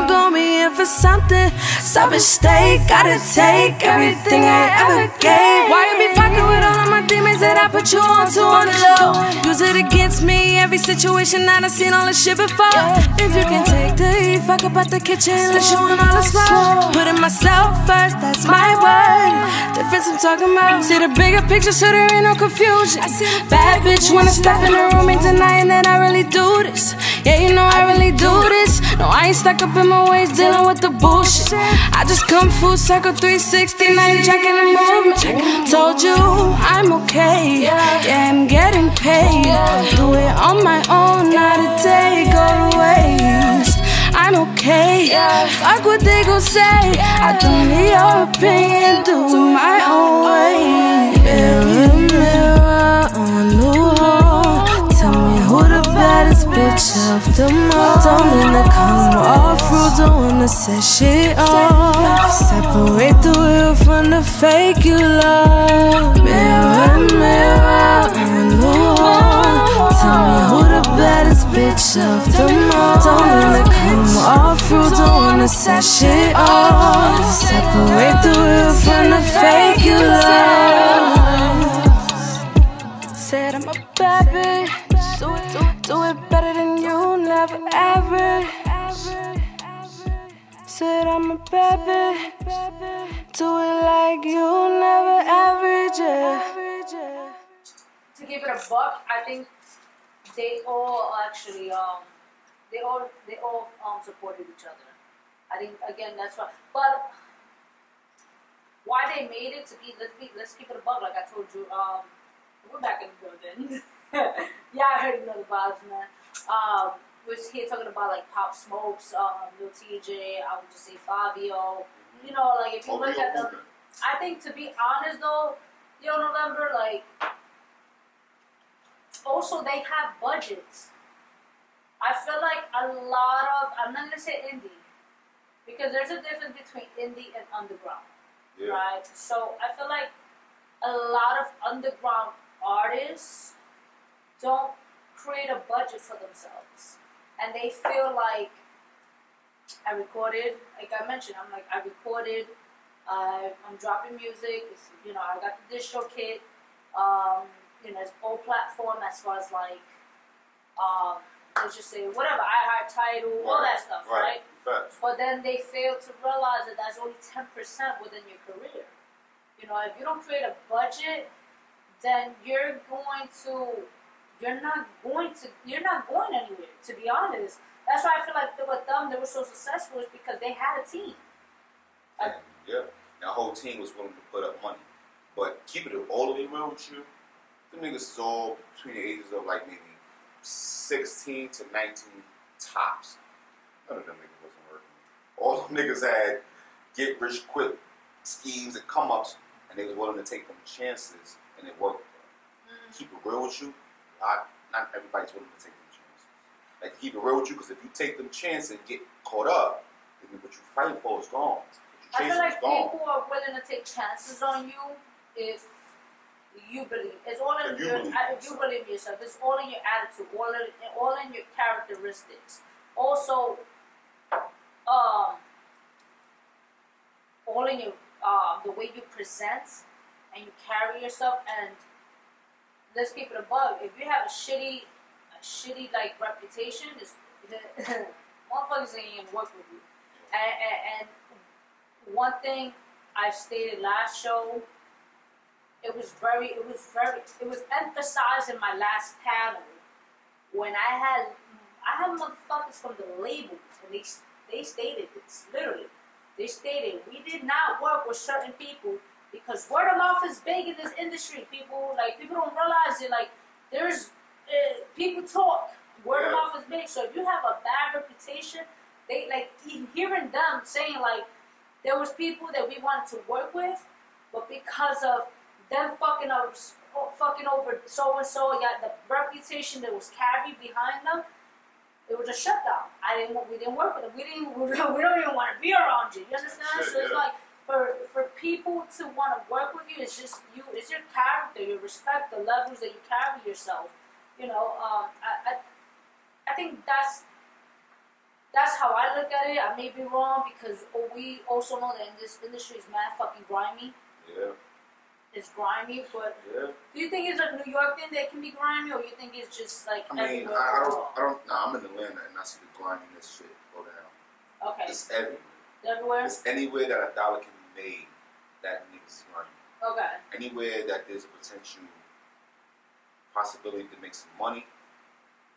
gon' be in for something. Selfish state, gotta take everything I ever gave. Why you be fucking with all of my demons that I put you on the low? Use it against me, every situation that I seen all this shit before. If you can take the heat, fuck up at the kitchen, let's show all the smoke. Putting myself first, that's my word. Difference I'm talking about. See the bigger picture so there ain't no confusion. Bad bitch wanna step in the room, ain't denying that I really do this. Yeah, you know I really do this. No, I ain't stuck up in my ways dealing with the bullshit. I just come full circle 360, now you checking the movement. Told you I'm okay, yeah, I'm getting paid. Do it on my own, not a day go to waste. I'm okay, fuck what they gon' say. I don't need your opinion, do it my own way. Mirror, mirror on the wall, tell me who the baddest bitch of them all. Don't mean to come off rude, don't wanna set shit off. Separate the real from the fake you love. Mirror, mirror on the wall, tell me who the baddest bitch of them all. Don't mean to come off rude, don't wanna set shit off. Separate the real from the fake you love. Said I'm a bad bitch, do it better than you, never average. Said I'm a bad bitch, do it like you, never average. To give it a buck, I think they all actually they all supported each other. I think again that's why. But why they made it to be let's keep it a buck, like I told you. We're back in the building. Yeah, I heard you know the vibes, man. We're here talking about like Pop Smokes, Lil TJ, I would just say Fabio. You know, like if you look at the, I think to be honest though, November, like also they have budgets. I feel like a lot of, I'm not gonna say indie, because there's a difference between indie and underground, right? So I feel like a lot of underground artists don't create a budget for themselves, and they feel like I recorded, like I mentioned, I recorded, I'm dropping music, it's, I got the distro kit, it's all platform as far as like, let's just say whatever, iHeartTidal, all that stuff, right? But then they fail to realize that that's only 10% within your career. If you don't create a budget, then you're not going anywhere, to be honest. That's why I feel like with them, they were so successful, is because they had a team. The whole team was willing to put up money. But keep it all the way real with you, them niggas is all between the ages of like maybe 16 to 19 tops. None of them niggas wasn't working. All them niggas had get rich quick schemes and come ups, and they was willing to take them chances, and it worked. Keep it real with you, not everybody's willing to take them chances. Like, keep it real with you, because if you take them chances and get caught up, then what you fighting for is gone. I feel like people are willing to take chances on you if you believe. It's all in If you your. believe If you believe in yourself, it's all in your attitude, all in your characteristics. Also, all in your the way you present and you carry yourself. And let's keep it a bug. If you have a shitty like reputation, it's motherfuckers ain't gonna work with you. And one thing I stated last show, it was emphasized in my last panel when I had motherfuckers from the labels, and they stated this literally. They stated we did not work with certain people because word of mouth is big in this industry. People don't realize it. Like there's people talk. Word of mouth is big. So if you have a bad reputation, they like hearing them saying like there was people that we wanted to work with, but because of them fucking over so and so, got the reputation that was carried behind them. It was a shutdown. We didn't work with them. We don't even want to be around you. You understand? So it's like for people to want to work with you, it's just you. It's your character, your respect, the levels that you carry yourself. You know, I think that's how I look at it. I may be wrong because we also know that in this industry is mad fucking grimy. Yeah. It's grimy, but yeah. Do you think it's a New York thing that can be grimy, or you think it's just like everywhere? I don't. Nah, I'm in Atlanta and I see the griminess shit go down. Okay. It's everywhere. Everywhere. It's anywhere that a dollar can be made. That nigga's grimy. Okay. Anywhere that there's a potential possibility to make some money,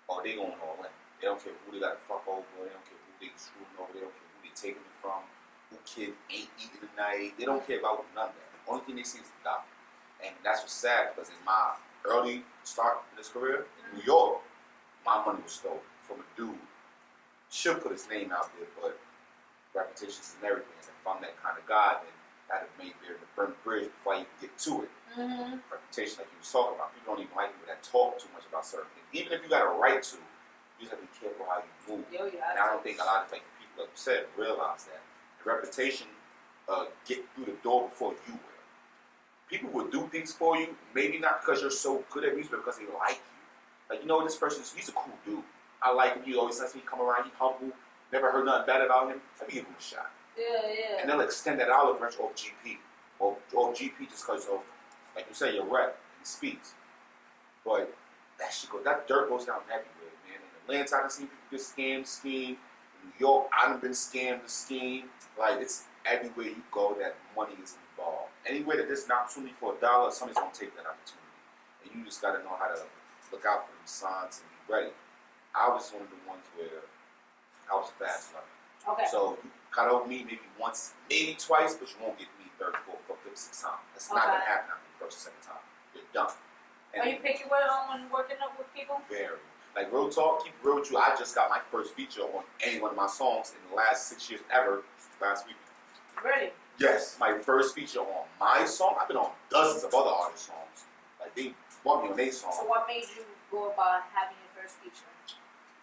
or they going all in. They don't care who they got to fuck over. They don't care who they screwing over. They don't care who they taking it from. Who kid ain't eating tonight. They don't care about none of that. The only thing they see is the dollar. And that's what's sad because in my early start in this career in New York, my money was stolen from a dude. Should put his name out there, but reputations and everything. And if I'm that kind of guy, then that'd have made me to burn the bridge before I even get to it. Mm-hmm. Reputation, like you was talking about, people don't even like people that talk too much about certain things. Even if you got a right to, you just have to be careful how you move. And I don't think a lot of people, like you said, realize that. The reputation get through the door before you will. People will do things for you, maybe not because you're so good at music, but because they like you. Like, you know, this person, he's a cool dude. I like him. He always lets me come around. He's humble. Never heard nothing bad about him. Let me give him a shot. Yeah. And they'll extend that olive branch off GP. Or GP just because of, like you say, your rep and speaks. But that dirt goes down everywhere, man. In Atlanta, I've seen people get scammed, scheme. In New York, I've been scammed to scheme. Like, it's everywhere you go that money is involved. Anywhere that there's an opportunity for $1, somebody's going to take that opportunity. And you just got to know how to look out for them signs and be ready. I was one of the ones where I was a fast learner. Okay. So you got over me maybe once, maybe twice, but you won't get me third, fourth, fifth, sixth time. That's not going to happen after the first or second time. You're done. And are you picky when working up with people? Very. Like, real talk, keep it real with you. I just got my first feature on any one of my songs in the last 6 years ever last week. Really? Yes, my first feature on my song. I've been on dozens of other artists' songs. Like, they want me on their song. So what made you go about having your first feature?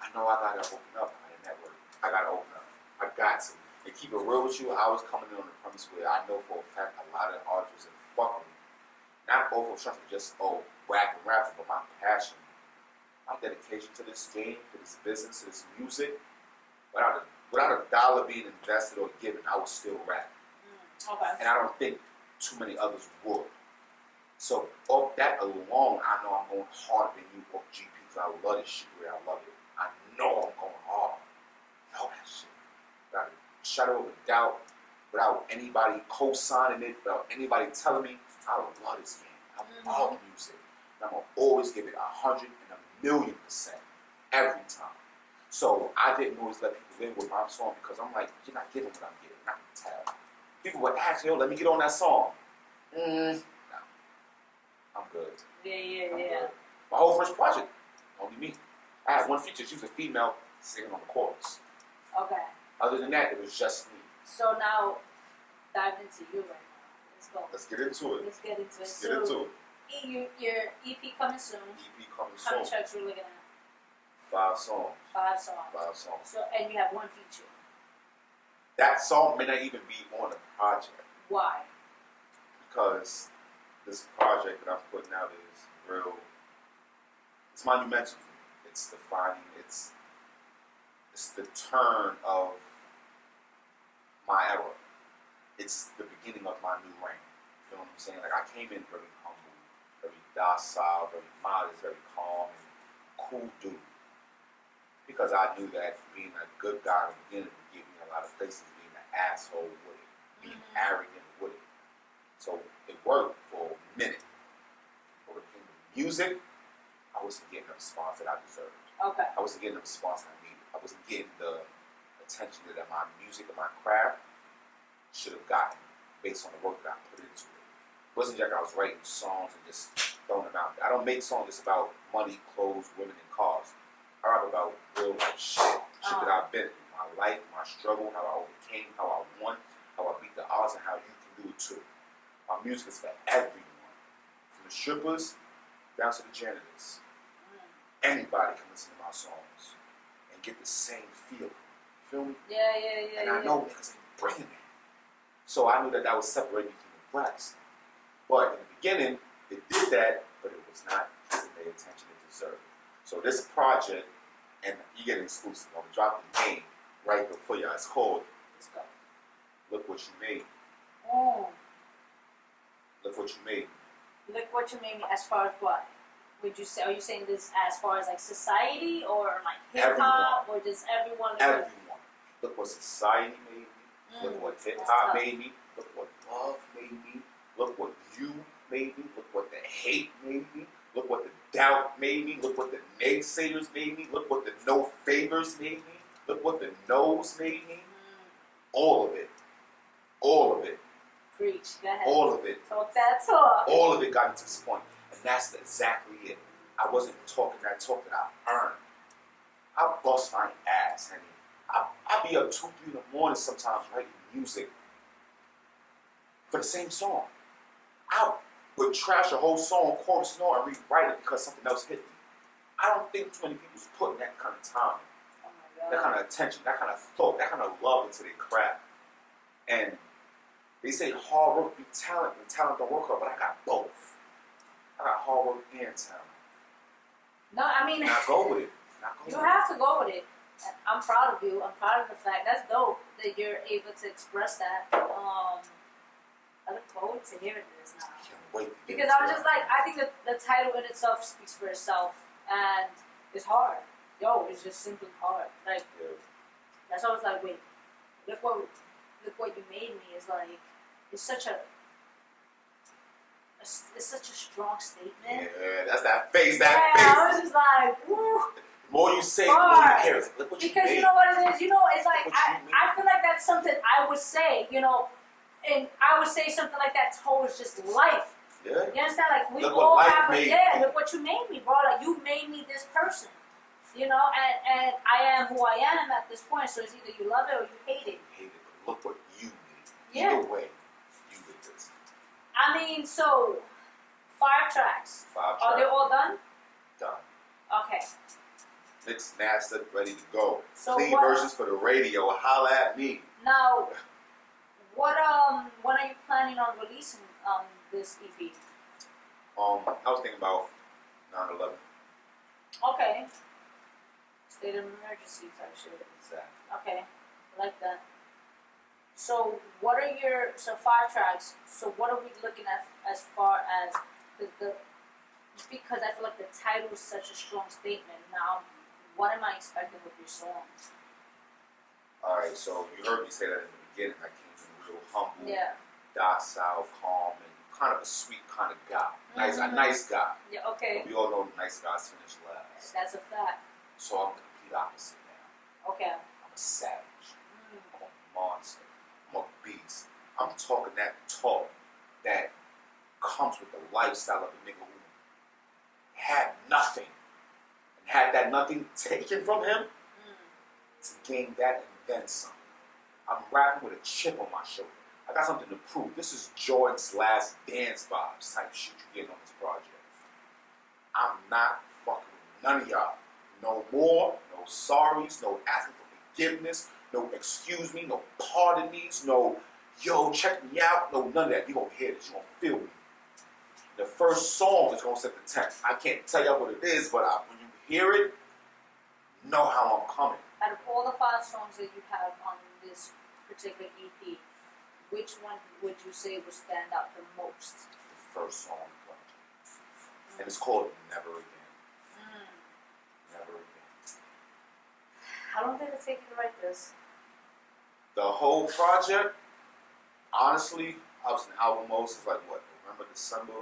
I know I gotta open up my network. I gotta open up. I got to. And keep it real with you, I was coming in on the premise where I know for a fact a lot of artists are fucking me. Not over something just, rapping, but my passion, my dedication to this game, to this business, to this music. Without a dollar being invested or given, I would still rap. Okay. And I don't think too many others would. So off that alone, I know I'm going harder than you off GP because I love this shit the way I love it. I know I'm going hard. I know that shit. Without a shadow of a doubt, without anybody co-signing it, without anybody telling me, I love this game. I love music. And I'm going to always give it 100,000,000% every time. So I didn't always let people in with my song because I'm like, you're not getting what I'm getting. I can tell. People would ask, let me get on that song. No. I'm good. Yeah. Good. My whole first project, only me. I had one feature, she was a female singing on the chorus. Okay. Other than that, it was just me. So now, dive into you right now. Let's go. Let's get into it. Let's get into it. Your EP coming soon. How many tracks you looking at? 5 songs. 5 songs. 5 songs. So, and you have one feature. That song may not even be on the project. Why? Because this project that I'm putting out is real. It's monumental. It's defining. It's the turn of my era. It's the beginning of my new reign. You feel what I'm saying? Like I came in very humble, very docile, very modest, very calm, and cool dude. Because I knew that being a good guy in the beginning would give me a lot of places, being an asshole with it, being arrogant with it. So it worked for a minute. But when it came to music, I wasn't getting the response that I deserved. Okay. I wasn't getting the response I needed. I wasn't getting the attention that my music and my craft should have gotten based on the work that I put into it. It wasn't like I was writing songs and just throwing them out there. I don't make songs just about money, clothes, women, and cars. I rap about real life shit that I've been through. My life, my struggle, how I overcame, how I won, how I beat the odds, and how you can do it too. My music is for everyone. From the strippers down to the janitors. Anybody can listen to my songs and get the same feeling. You feel me? Yeah. And I know niggas ain't bringing it. So I knew that was separating me from the rest. But in the beginning, it did that, but it was not giving the attention it deserved. So this project, and you get an exclusive, I'm gonna drop the name right before y'all. It's called Look What You Made. Look What You Made. Look what you made me. As far as what? Would you say? Are you saying this as far as like society or like hip hop or just everyone? Everyone. Look what society made me. Look what hip hop made me. Look what love made me. Look what you made me. Look what the hate made me. Look what the doubt made me. Look what the naysayers made me. Look what the no favors made me. Look what the no's made me. All of it. All of it. Preach. Go ahead. All of it. Talk that talk. All of it got me to this point. And that's exactly it. I wasn't talking that talk that I earned. I bust my ass, honey. I be up 2, 3 in the morning sometimes writing music for the same song. I would trash a whole song, chorus and all, and rewrite it because something else hit me. I don't think too many people's putting that kind of time, that kind of attention, that kind of thought, that kind of love into their craft. And they say hard work beats talent, and talent don't work hard, but I got both. I got hard work and talent. No, I mean, I go with it. You have to go with it. I'm proud of you. I'm proud of the fact. That's dope that you're able to express that. I look forward to hearing this now. I can't wait. Because I was just like, I think that the title in itself speaks for itself, and it's hard. Yo, it's just simply hard. Like, that's why I was like, wait, look what you made me. Is like, it's such a strong statement. Yeah, that's that face. Face. I was just like, woo. The more you say, the more you hear. Look what you because made. you know what it is. You know, it's like I feel like that's something I would say. You know, and I would say something like that towards just life. Yeah. You understand? Like we look all have a look what you made me, bro. Like you made me this person. You know, and I am who I am at this point. So it's either you love it or you hate it. You hate it, but look what you made. Yeah. Either way, you did this. I mean, so 5 tracks. 5 tracks. Are they all done? Done. Okay. Mixed, mastered, ready to go. So clean versions for the radio. Holla at me. Now, what when are you planning on releasing this EP? I was thinking about 9/11. Okay. State of emergency type shit. Exactly. Okay, I like that. So what are your 5 tracks? So what are we looking at as far as because I feel like the title is such a strong statement. Now, what am I expecting with your songs? All right, so you heard me say that in the beginning. I came in real humble, docile, calm, and kind of a sweet kind of guy. A nice guy. Yeah. Okay. But we all know nice guys finish last. That's a fact. So I'm the complete opposite now. Okay. I'm a savage. I'm a monster. I'm a beast. I'm talking that talk that comes with the lifestyle of a nigga who had nothing and had that nothing taken from him to gain that and then some. I'm rapping with a chip on my shoulder. I got something to prove. This is Jordan's last dance vibes type shit you getting on this project. I'm not fucking with none of y'all. No more, no sorries, no asking for forgiveness, no excuse me, no pardon me's, no yo check me out, no none of that. You gonna hear this, you gonna feel me. The first song is gonna set the temp. I can't tell y'all what it is, but when you hear it, know how I'm coming. Out of all the 5 songs that you have on this particular EP, which one would you say would stand out the most? The first song on the project. And it's called Never Again. Never Again. How long did it take you to write this? The whole project, honestly, I was in album mode since like what, November, December?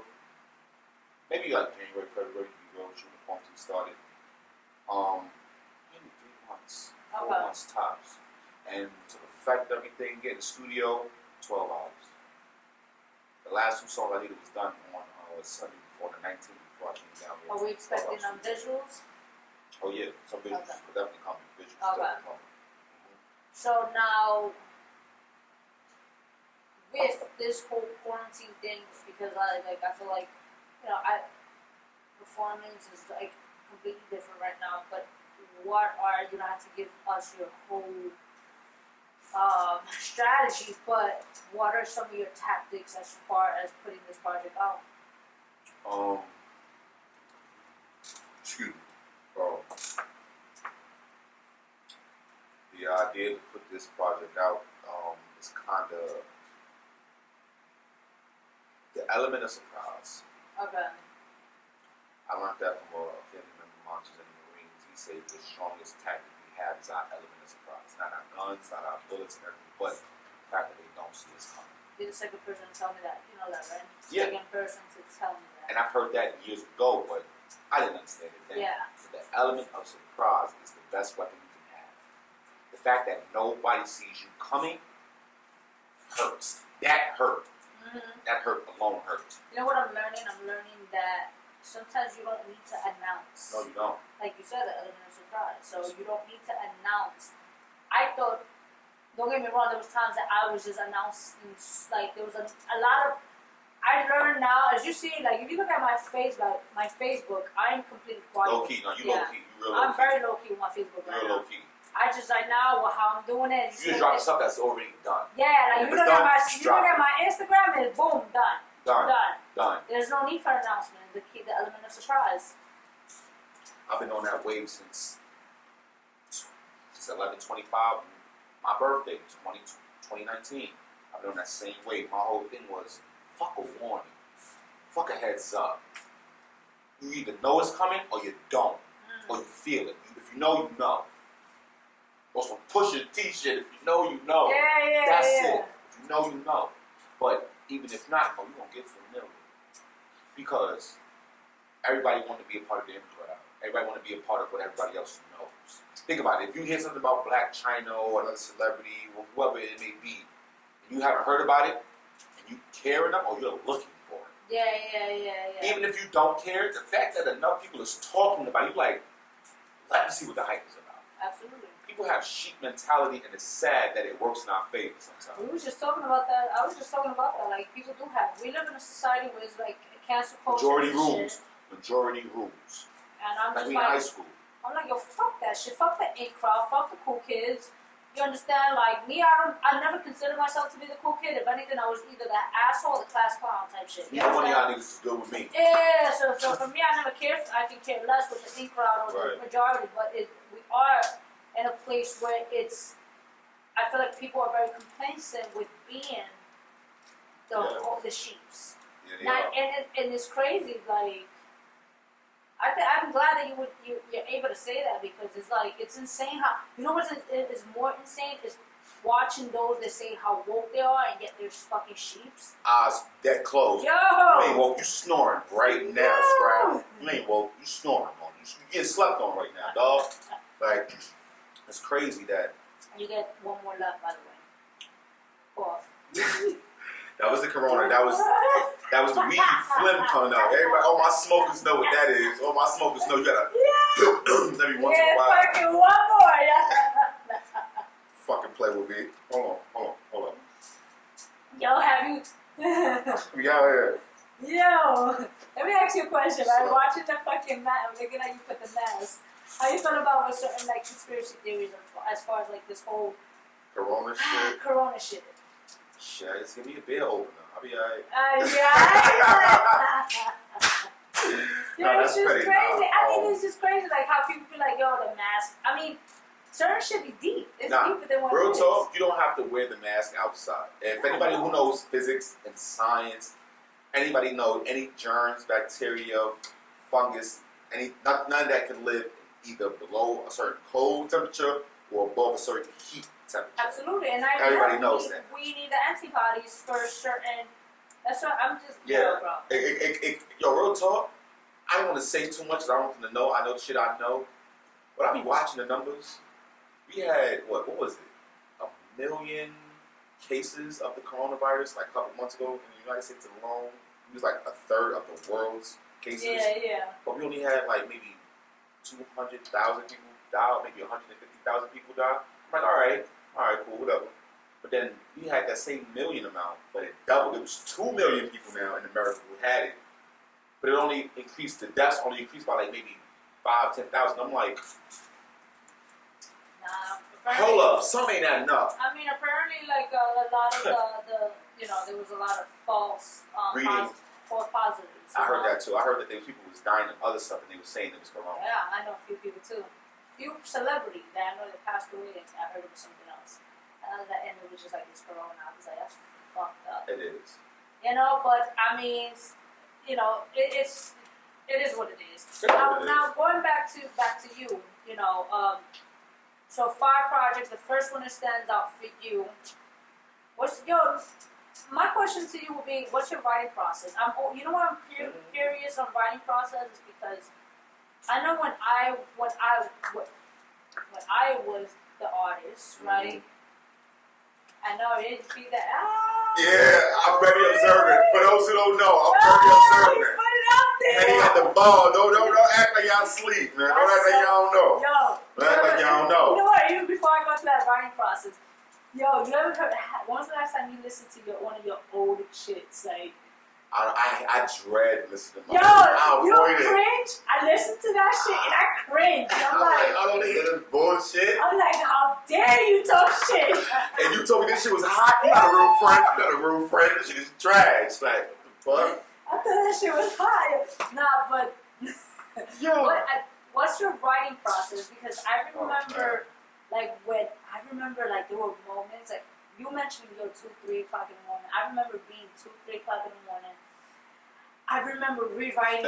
Maybe like January, February, we wrote when the quarantine started. Maybe 3 months, 4 months tops. And to perfect everything, get in the studio, 12 hours. The last 2 songs I did was done on Sunday before the 19th, before I came down here. Are we expecting visuals? Oh yeah, some visuals could definitely come. Visuals definitely come. So now, with this whole quarantine thing, because I feel like, performance is like completely different right now. But what are, you don't have to give us your whole strategy, but what are some of your tactics as far as putting this project out? Excuse me. The idea to put this project out is kind of the element of surprise. Okay. I learned that from a family member of mine who's in the Marines. He said the strongest tactic we have is our element of surprise. Not our guns, not our bullets and everything, but the fact that they don't see us coming. You're the second person to tell me that. You know that, right? Yeah. Second person to tell me that. And I've heard that years ago, but I didn't understand it then. Yeah. So the element of surprise is the best weapon you can have. The fact that nobody sees you coming hurts. That hurt. That hurt alone hurts. You know what I'm learning? I'm learning that sometimes you don't need to announce. No, you don't. Like you said, the element of surprise. So you don't need to announce. I thought, don't get me wrong, there was times that I was just announcing, like there was a lot of, I learned now, as you see, like if you look at my face, like my Facebook, I'm completely quiet. Low key, no, you low key, you real low I'm key. very low key with my Facebook right now. Real low key. I just right now, how I'm doing it. You just drop stuff that's already done. Yeah, like you look at my Instagram, and boom, done. Done. There's no need for announcement to keep the element of surprise. I've been on that wave since 11/25, my birthday, 2019. I've been on that same wave. My whole thing was, fuck a warning, fuck a heads up. You either know it's coming or you don't, or you feel it. If you know, you know. Or some Pusha T shit. If you know, you know. Yeah. That's it. If you know, you know. But even if not, you're gonna get familiar. Because everybody want to be a part of the image crowd. Everybody want to be a part of what everybody else knows. Think about it. If you hear something about Black China or another celebrity or whoever it may be, and you haven't heard about it, and you care enough, or you're looking for it. Yeah. Even if you don't care, the fact that enough people is talking about it, you like, let me see what the hype is about. Absolutely. People have sheep mentality, and it's sad that it works in our favor sometimes. We was just talking about that. I was just talking about that. Like, people do have. We live in a society where it's like cancel culture. Majority rules. Majority rules. And I'm like just we like, in high school. I'm like, yo, fuck that shit. Fuck the in crowd. Fuck the cool kids. You understand? Like me, I never considered myself to be the cool kid. If anything, I was either the asshole or the class clown type shit. You know, one of y'all understand? niggas is good with me. Yeah. So for me, I never cared. I can care less with the in crowd or the majority. But we are in a place where it's, I feel like people are very complacent with being the sheeps. And it's crazy. Like, I'm glad that you're able to say that, because it's like, it's insane how, you know what is more insane is watching those that say how woke they are and yet they're fucking sheeps. Eyes that close. Yo! You ain't woke, you snoring right now, Scrap. You ain't woke, you snoring on. You getting slept on right now, dog. Like, it's crazy that. You get one more left, by the way. Off. That was the Corona. That was the weed flim coming out. Everybody, all my smokers know what that is. All my smokers know you gotta every once in a while. Fucking one more. Fucking play with me. Hold on. Yo, have you? We out here. Yo, let me ask you a question. Right, watching the fucking mask, looking at you put the mask. How you feel about with certain like conspiracy theories as far as like this whole Corona shit? Corona shit. Shit, just give me a beer opener. I'll be alright. It's just pretty, crazy. I mean, it's just crazy, like how people be like, yo, the mask. I mean, certain shit be deep. It's deeper than what real it is. talk, you don't have to wear the mask outside. If anybody who knows physics and science, anybody knows any germs, bacteria, fungus, none of that can live either below a certain cold temperature or above a certain heat temperature. Absolutely, and everybody knows that. We need the antibodies for certain. That's what I'm just. Yeah, bro. Yo, real talk. I don't want to say too much. I don't want to know. I know the shit I know, but I be watching the numbers. We had what was it? 1 million cases of the coronavirus like a couple months ago in the United States alone. It was like a third of the world's cases. Yeah. But we only had like maybe 200,000 people die, maybe 150,000 people die. I'm like, all right, cool, whatever. But then we had that same million amount, but it doubled. It was 2 million people now in America who had it. But it only increased, the deaths only increased by like maybe 5,000, 10,000. I'm like, hold up, some ain't that enough. I mean, apparently, like a lot of the there was a lot of false positives. I heard that too. I heard that people was dying of other stuff and they were saying it was corona. Yeah, I know a few people too. A few celebrities that I know that passed away. I heard it was something else. And it was just like it's corona. I was like, that's fucked up. It is. But I mean, it is what it is. Now going back to you, so 5 projects. The first one that stands out for you. My question to you will be, what's your writing process? You know why I'm curious on writing process is because I know when I was the artist, right? I know it didn't be that. Yeah, I'm very observant. For those who don't know, I'm very observant. Put it out there. And he got the ball. Don't act like y'all sleep, man. Don't act like y'all don't know. Don't act like y'all don't know. You know what? Even before I go to that writing process, you ever heard? When was the last time you listened to one of your old shits? Like, I dread listening to my you cringe? I listened to that shit and I cringe. I'm like, I don't hear this bullshit. I'm like, how dare you talk shit? And you told me this shit was hot. You not a real friend. This shit is trash. Like, what the fuck? I thought that shit was hot. Nah, but what's your writing process? Because I remember, there were moments like you mentioned, 2-3 o'clock in the morning. I remember being 2-3 o'clock in the morning. I remember rewriting.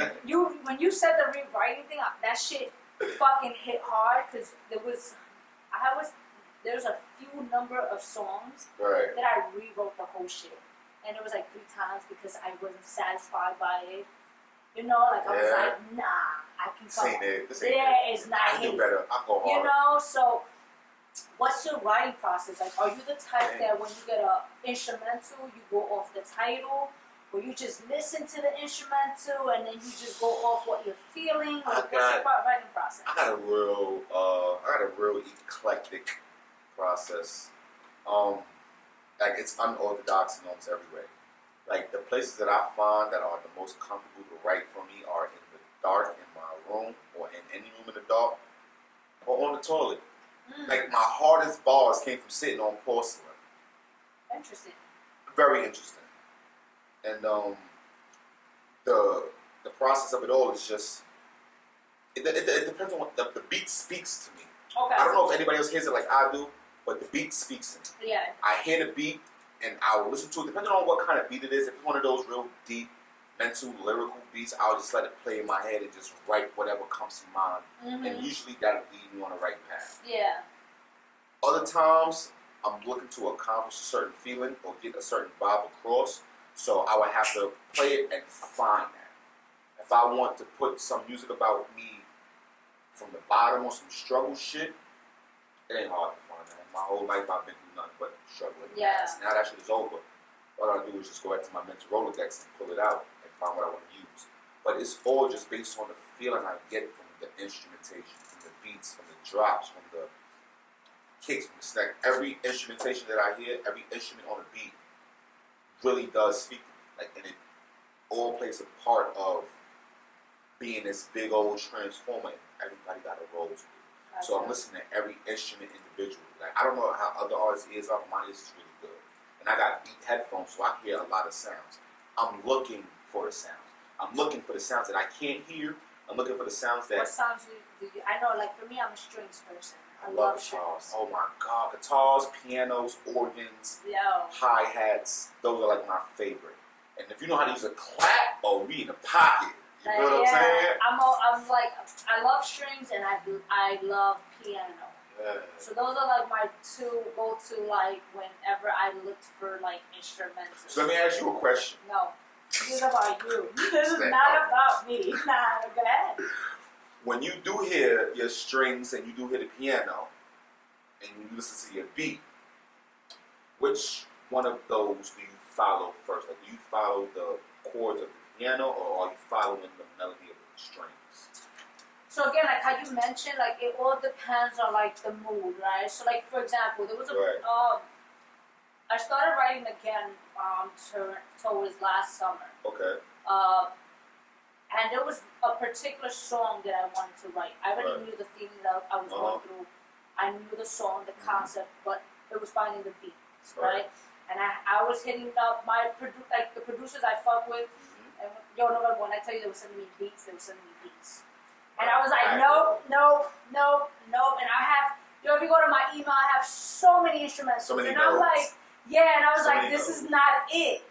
When you said the rewriting thing, that shit fucking hit hard because there's a few number of songs that I rewrote the whole shit, and it was like 3 times because I wasn't satisfied by it. I was like, nah, I can come. It's not I do better. I go hard. So what's your writing process? Like, are you the type that when you get an instrumental, you go off the title, or you just listen to the instrumental and then you just go off what you're feeling? What's your writing process? I got a real eclectic process. Like it's unorthodox in almost every way. Like the places that I find that are the most comfortable to write for me are in the dark in my room, or in any room in the dark, or on the toilet. Like my hardest bars came from sitting on porcelain. Interesting. Very interesting. And the process of it all is just it depends on what the beat speaks to me. Okay. I don't know if anybody else hears it like I do, but the beat speaks to me. Yeah. I hear the beat and I'll listen to it depending on what kind of beat it is. If it's one of those real deep, mental, lyrical beats, I'll just let it play in my head and just write whatever comes to mind. And usually that'll lead me on the right path. Yeah. Other times, I'm looking to accomplish a certain feeling or get a certain vibe across, so I would have to play it and find that. If I want to put some music about me from the bottom or some struggle shit, it ain't hard to find that. My whole life I've been through nothing but struggling. Yeah. Now that shit is over. All I do is just go back to my mental Rolodex and pull it out and find what I want to use. But it's all just based on the feeling I get from the instrumentation, from the beats, from the drops, from the kicks, from the snare. Every instrumentation that I hear, every instrument on the beat really does speak. And it all plays a part of being this big old transformer, and everybody got a role to it. So I'm listening to every instrument individually. Like, I don't know how other artists' ears are, but my ears is really good. And I got beat headphones, so I hear a lot of sounds. I'm looking for the sounds. I'm looking for the sounds that I can't hear. I'm looking for the sounds that. What sounds do you? I know, like for me, I'm a strings person. I love guitars. Oh my God, guitars, pianos, organs, hi-hats. Those are like my favorite. And if you know how to use a clap, oh, we in the pocket. You know what I'm saying? I'm like, I love strings and I love piano. Yeah. So those are like my two go-to, like whenever I looked for like instrumentals. So let me ask you a question. No, this is about you. This is not about me. Nah, go ahead. When you do hear your strings and you do hear the piano, and you listen to your beat, which one of those do you follow first? Like, do you follow the chords of the piano, or are you following the melody of the strings? So again, like how you mentioned, like it all depends on like the mood, right? So like for example, there was a I started writing again towards last summer. Okay. And there was a particular song that I wanted to write. I already knew the feeling that I was going through. I knew the song, the concept, but it was finding the beats, right? And I was hitting up my the producers I fuck with. And when I tell you they were sending me beats, they were sending me beats. And I was like, nope. And I have, if you go to my email, I have so many instrumentals. So many and notes. I'm like, and I was so like, this is not it.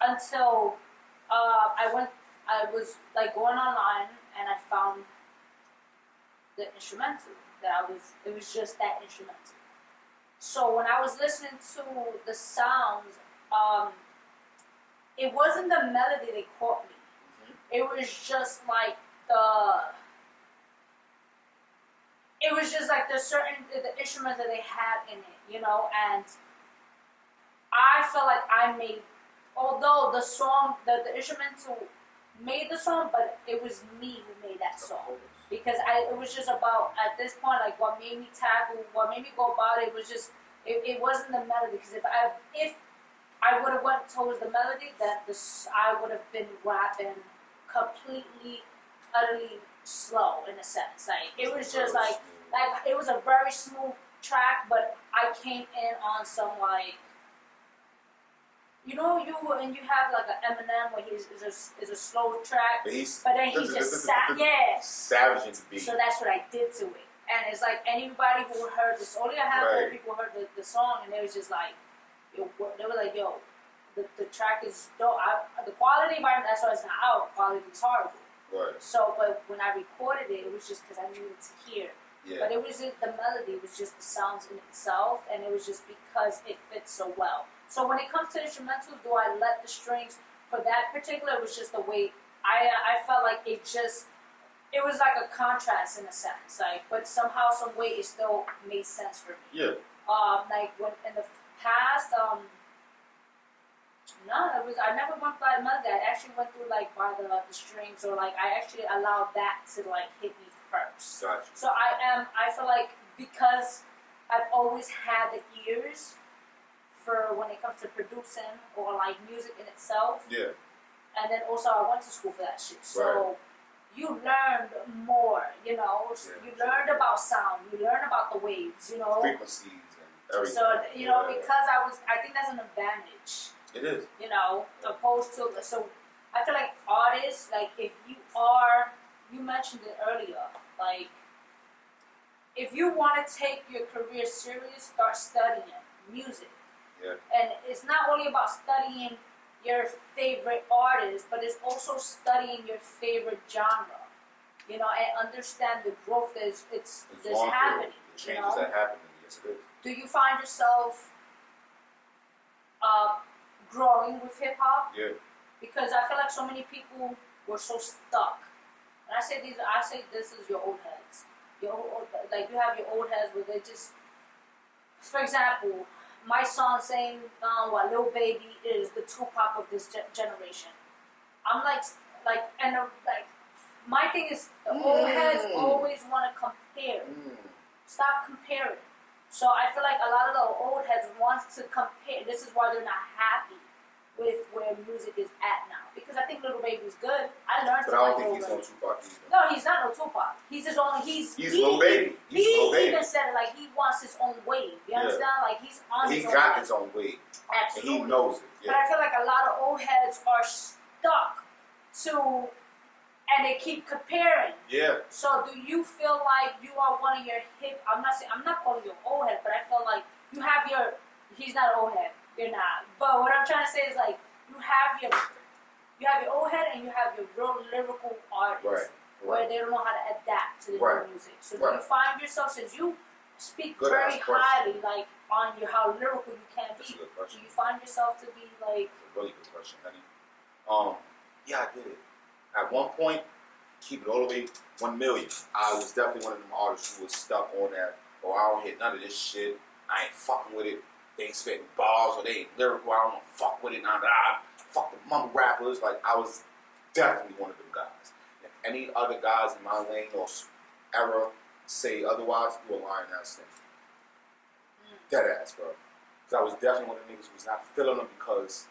Until I was like going online and I found the instrumental it was just that instrumental. So when I was listening to the sounds, it wasn't the melody that caught me. It was just like the instruments that they had in it, you know, and I felt like although the song, the instrumental made the song, but it was me who made that song. Because it was just about, at this point, like what made me tackle, what made me go about it was just, it wasn't the melody. Because if I would have went towards the melody, then I would have been rapping completely, utterly slow in a sense. Like it was just like it was a very smooth track, but I came in on some like, you know, you have like an Eminem where is a slow track, but then he just savaging the beat. So that's what I did to it, and it's like anybody who heard this, only a handful of people heard the song, and they was just like, they were like, yo, the track is dope. The quality, that's why it's not out. Quality is horrible. Right. So, but when I recorded it, it was just because I needed to hear. Yeah. But it wasn't the melody; it was just the sounds in itself, and it was just because it fits so well. So when it comes to instrumentals, do I let the strings for that particular? It was just the way I felt like it was like a contrast in a sense, like, but somehow, some way, it still made sense for me. Yeah. Like when in the past, I never went by melody. I actually went through like by the strings, or like I actually allowed that to like hit me first. Gotcha. So I feel like because I've always had the ears for when it comes to producing or like music in itself. Yeah. And then also I went to school for that shit. So you learned more, you know. You learned about sound. You learned about the waves, you know. Frequencies and everything. So you know, because I think that's an advantage. It is. You know, opposed to, so I feel like artists, like if you mentioned it earlier, like if you want to take your career serious, start studying music. Yeah. And it's not only about studying your favorite artist, but it's also studying your favorite genre. You know, and understand the growth that's happening. The changes that happen. Yes, it is. Do you find yourself growing with hip hop? Yeah. Because I feel like so many people were so stuck. And I say this is your old heads. Like you have your old heads where they just, for example, my song saying what Lil Baby is the Tupac of this generation. I'm like my thing is the old heads always want to compare. Stop comparing. So I feel like a lot of the old heads wants to compare. This is why they're not happy with where music is at now. Because I think Lil Baby's good. I learned but I don't think he's no Tupac either. No, he's not no Tupac. He's his own. He's Lil Baby. He's Lil Baby. Even said it like he wants his own wave. You understand? Like he's on his own. He got his own wave. Absolutely. And he knows it. Yeah. But I feel like a lot of old heads are stuck and they keep comparing. Yeah. So do you feel like you are one of your hip? I'm not calling you an old head, but I feel like you have your. He's not an old head. You're not. But what I'm trying to say is like you have your old head and you have your real lyrical artists where they don't know how to adapt to the new music. So do you find yourself, since you speak very highly like on how lyrical you can be, do you find yourself to be like? That's a really good question, honey. Yeah, I did it. At one point, keep it all the way 1 million. I was definitely one of them artists who was stuck on that. Oh, I don't hit none of this shit. I ain't fucking with it. They ain't spitting bars or they ain't lyrical. I don't fuck with it. Fuck the mumble rappers. Like, I was definitely one of them guys. If any other guys in my lane or era say otherwise, you a lying ass thing. Dead ass, bro. Because I was definitely one of the niggas who was not feeling them because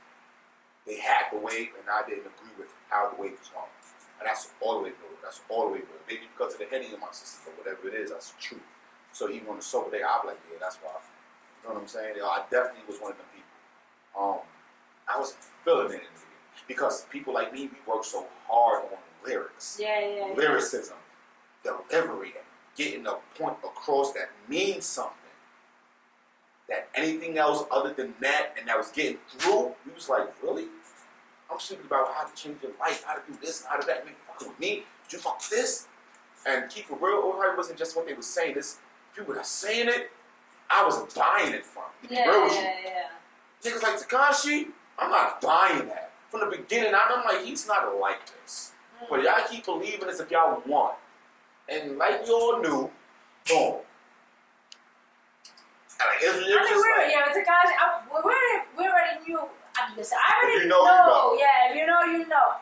they had the wave and I didn't agree with how the wave was going. And that's all the way through. That's all the way through. Maybe because of the Henny in my system or whatever it is, that's the truth. So even on the sober day, I'll be like, yeah, that's why. You know what I'm saying? I definitely was one of them people. I wasn't feeling it because people like me, we work so hard on lyrics. Lyricism, delivery, and getting a point across that means something. That anything else other than that, and that was getting through, we was like, really? I'm speaking about how to change your life, how to do this, and how to that. You fucking with me? Did you fuck this? And keep it real, it wasn't just what they were saying. This people that are saying it, I wasn't buying it from. Niggas like Tekashi, I'm not buying that. From the beginning, I'm like, he's not like this. But y'all keep believing this if y'all want. And like you all knew, boom. Tekashi, we already knew. Listen, I already if you know. You know. Yeah, if you know, you know.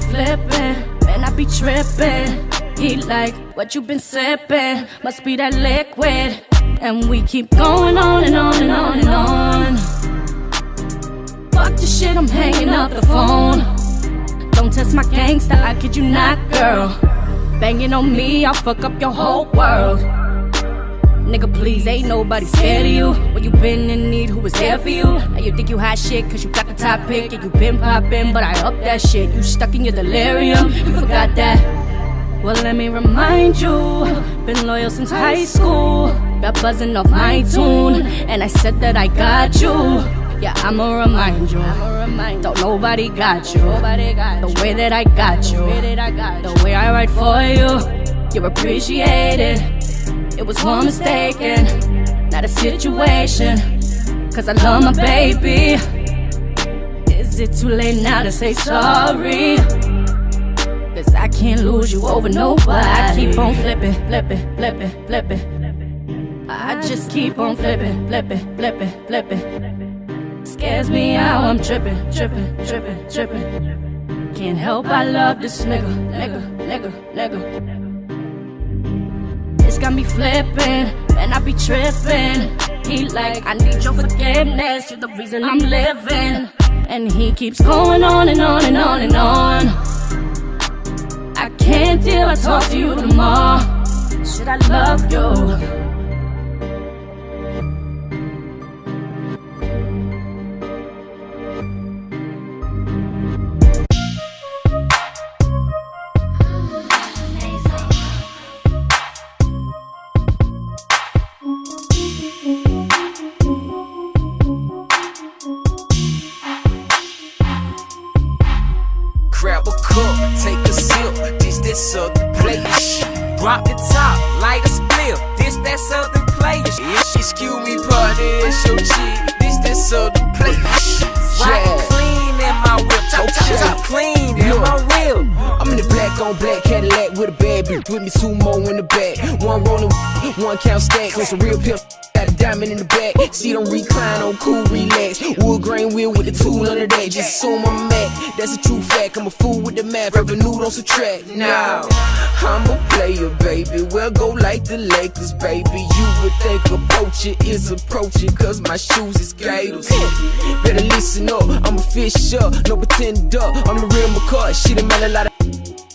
Flippin', man, I be trippin'. He like, what you been sippin'? Must be that liquid. And we keep going on and on and on and on. Fuck the shit, I'm hanging up the phone. Don't test my gangster, I kid you not, girl. Banging on me, I'll fuck up your whole world. Nigga, please, ain't nobody scared of you. When you been in need, who was there for you? Now you think you hot shit, cause you got the top pick. And you been poppin', but I up that shit. You stuck in your delirium, you forgot that. Well, let me remind you, been loyal since high school. Got buzzing off my tune, and I said that I got you. Yeah, I'ma remind you, don't nobody got you. The way that I got you, the way I write for you, you're appreciated. It was one mistaken, not a situation. Cause I love my baby. Is it too late now to say sorry? Cause I can't lose you over nobody. I keep on flipping, flipping, flipping, flipping. I just keep on flipping, flipping, flipping, flipping. Scares me how I'm tripping, tripping, tripping, tripping. Can't help I love this nigga. It's got me flippin', and I be trippin'. He like, I need your forgiveness, you're the reason I'm living. And he keeps going on and on and on and on. I can't deal, I talk to you tomorrow. Should I love you? Drop the top, light a split. This that southern player shit. Excuse me, party, it's your cheek. This that southern player shit. Right clean in my whip. Top clean in my whip. I'm in the black on black Cadillac with a bad bitch with me, 2 more in the back. 1 rolling, 1 count stack. With some real pimp, got a diamond in the back. See them recline on cool, relax. Wood grain wheel with the tool under that. Just assume I'm mad. That's a true fact. I'm a fool with the math. Revenue don't subtract. Now I'm a player, baby. Well, go like the Lakers, baby. You would think approach it is approaching, cause my shoes is gators. Better listen up. I'm a fisher, no pretender. I'm the real McCoy. She done met a lot of,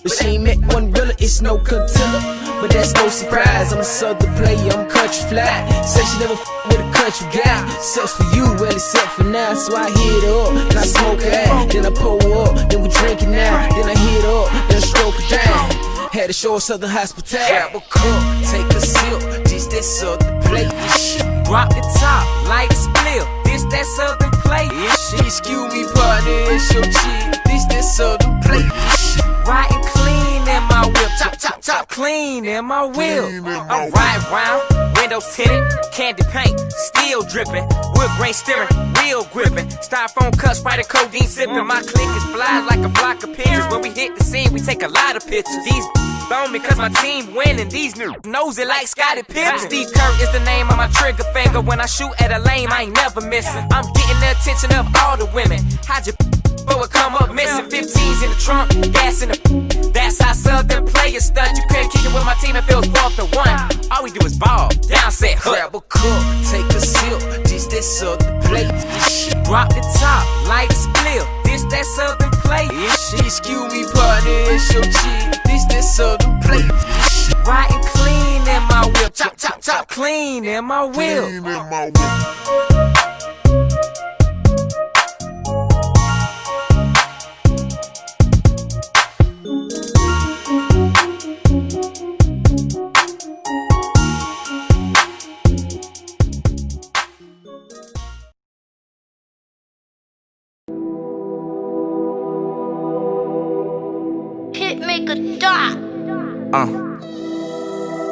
but she ain't met one realer. It's no contender, but that's no surprise. I'm a southern player, I'm country fly. Say she never with a country guy. Sucks for you, well except for now. So I hit her up, and I smoke her out. Then I pull her up, then we drinking now. Then I hit her up, then I stroke her down. Had to show her southern hospitality. Grab a cup, take a sip, this that southern plate. Drop the top, light a split. This that southern plate. Excuse me, partner, it's your chick. This that southern plate. Riding clean in my whip. Top clean in my whip. I'm riding round, windows tinted, candy paint, still dripping, wood grain steering, real gripping, styrofoam cups, spider codeine sipping. My clique is fly like a flock of pigeons. When we hit the scene, we take a lot of pictures. These on me cause my team winning. These knows it like Scottie Pippen. Steve Kerr is the name of my trigger finger. When I shoot at a lame, I ain't never missing. I'm getting the attention of all the women. How'd you before it come up missing? 15s in the trunk, gas in the. That's how Southern players stunt. You couldn't kick it with my team, it feels 4-1. All we do is ball, down set, grab a cup, take a sip, this that southern plate. Drop the top, light a split, this that southern plate. Excuse me, partner, it's your chick, this that southern plate. Riding clean in my whip, top clean in my whip.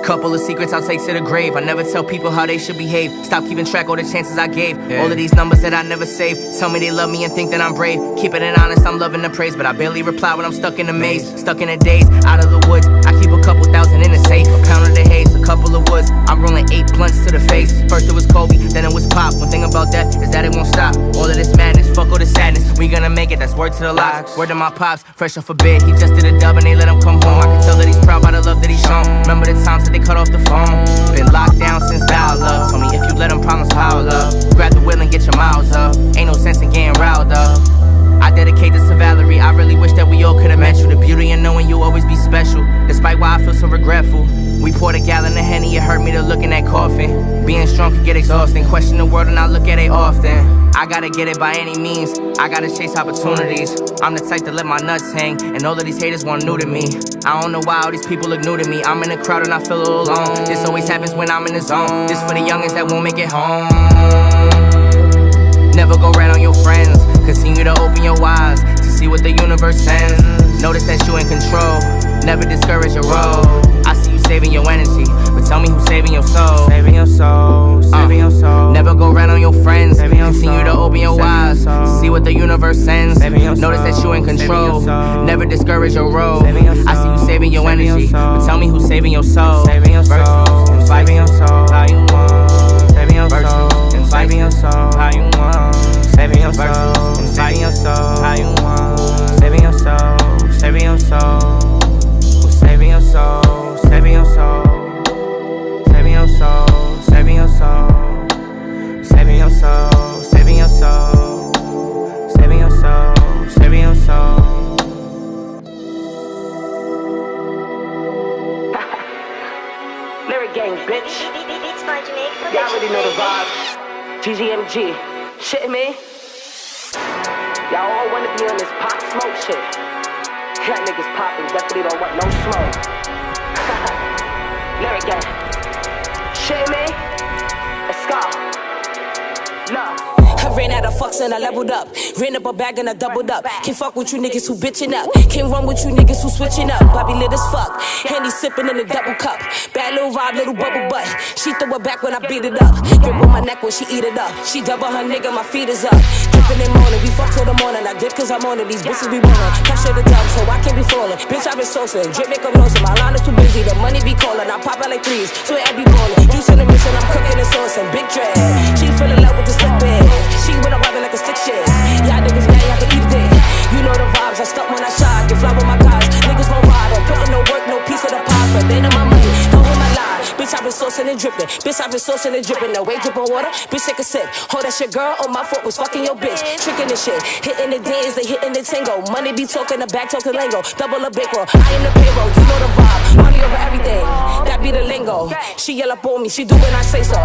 Couple of secrets I'll take to the grave. I never tell people how they should behave. Stop keeping track all the chances I gave. All of these numbers that I never saved. Tell me they love me and think that I'm brave. Keep it in honest, I'm loving the praise. But I barely reply when I'm stuck in a maze. Stuck in the days, out of the woods. I keep a couple thousand in the safe. A pound of the haze, a couple of woods. I'm rolling 8 blunts to the face. First it was Kobe, then it was Pop. One thing about death is that it won't stop. All of this madness, fuck all the sadness. We gonna make it, that's word to the locks. Word to my pops, fresh off a bed. He just did a dub and they let him come home. I can tell that he's proud by the love that he's shown. Remember the times that they cut off the phone. Been locked down since dial up. Told me if you let them promise pile up. Grab the wheel and get your miles up. Ain't no sense in getting riled up. I dedicate this to Valerie. I really wish that we all could've met you. The beauty in knowing you'll always be special. Despite why I feel so regretful. We poured a gallon of Henny, it hurt me to look in that coffin. Being strong can get exhausting. Question the world and I look at it often. I gotta get it by any means. I gotta chase opportunities. I'm the type to let my nuts hang. And all of these haters want new to me. I don't know why all these people look new to me. I'm in the crowd and I feel all alone. This always happens when I'm in the zone. This for the youngins that won't make it home. Never go rat on your friends. Continue to open your eyes to see what the universe sends. Notice that you in control. Never discourage your role. I see you saving your energy, but tell me who's saving your soul. Saving your soul, saving your soul. Never go rat on your friends. Continue to open your eyes to see what the universe sends. Notice that you in control. Never discourage your role. I see you saving your energy, but tell me who's saving your soul. Saving your soul, saving your soul. How you want? Saving your soul, saving your soul. How you want? Saving your soul, saving your soul. How you want? Saving your soul, saving your soul. Saving your soul, saving your soul. Saving your soul, saving your soul. Saving your soul, saving your soul. Saving your soul, saving your soul. Lyrīk gang, bitch. Y'all already know the vibes. DChamberz, shitting me? Y'all all wanna be on this pop smoke shit. Cat niggas poppin', definitely don't want no smoke. Lyrīk gang, shitting me? Let's go. Look. ran out of fucks and I leveled up. Ran up a bag and I doubled up. Can't fuck with you niggas who bitching up. Can't run with you niggas who switching up. Bobby lit as fuck. Henny sipping in a double cup. Bad little vibe, little bubble butt. She throw it back when I beat it up. Grip on my neck when she eat it up. She double her nigga, my feet is up. Dripping in morning, we fuck till the morning. I dip cause I'm on it, these bitches be wanting. Capture the dub, so I can't be falling. Bitch, I been saucing. Drip make them know so my line is too busy. The money be calling. I pop out like threes, so I be ballin'. Juice in the mission, I'm cooking and saucing. Big dread. She fell in love with the slick bed. She went up robbing like a stick shit. Y'all niggas mad, y'all can eat it. You know the vibes, I stuck when I shot. Get fly with my guys. Niggas gon' ride. Don't put in no work, no piece of the pie. But they know my money, don't hit my line. Bitch, I been saucing and dripping. Bitch, I been saucing and dripping. No way, drip on water. Bitch, take a sip. Hold that shit, girl. Oh, my foot was fucking your bitch. Tricking the shit. Hitting the dance, they hitting the tango. Money be talking, the back talking lingo. Double a big roll. I am the payroll. You know the vibe. Money over everything. That be the lingo. She yell up on me. She do when I say so.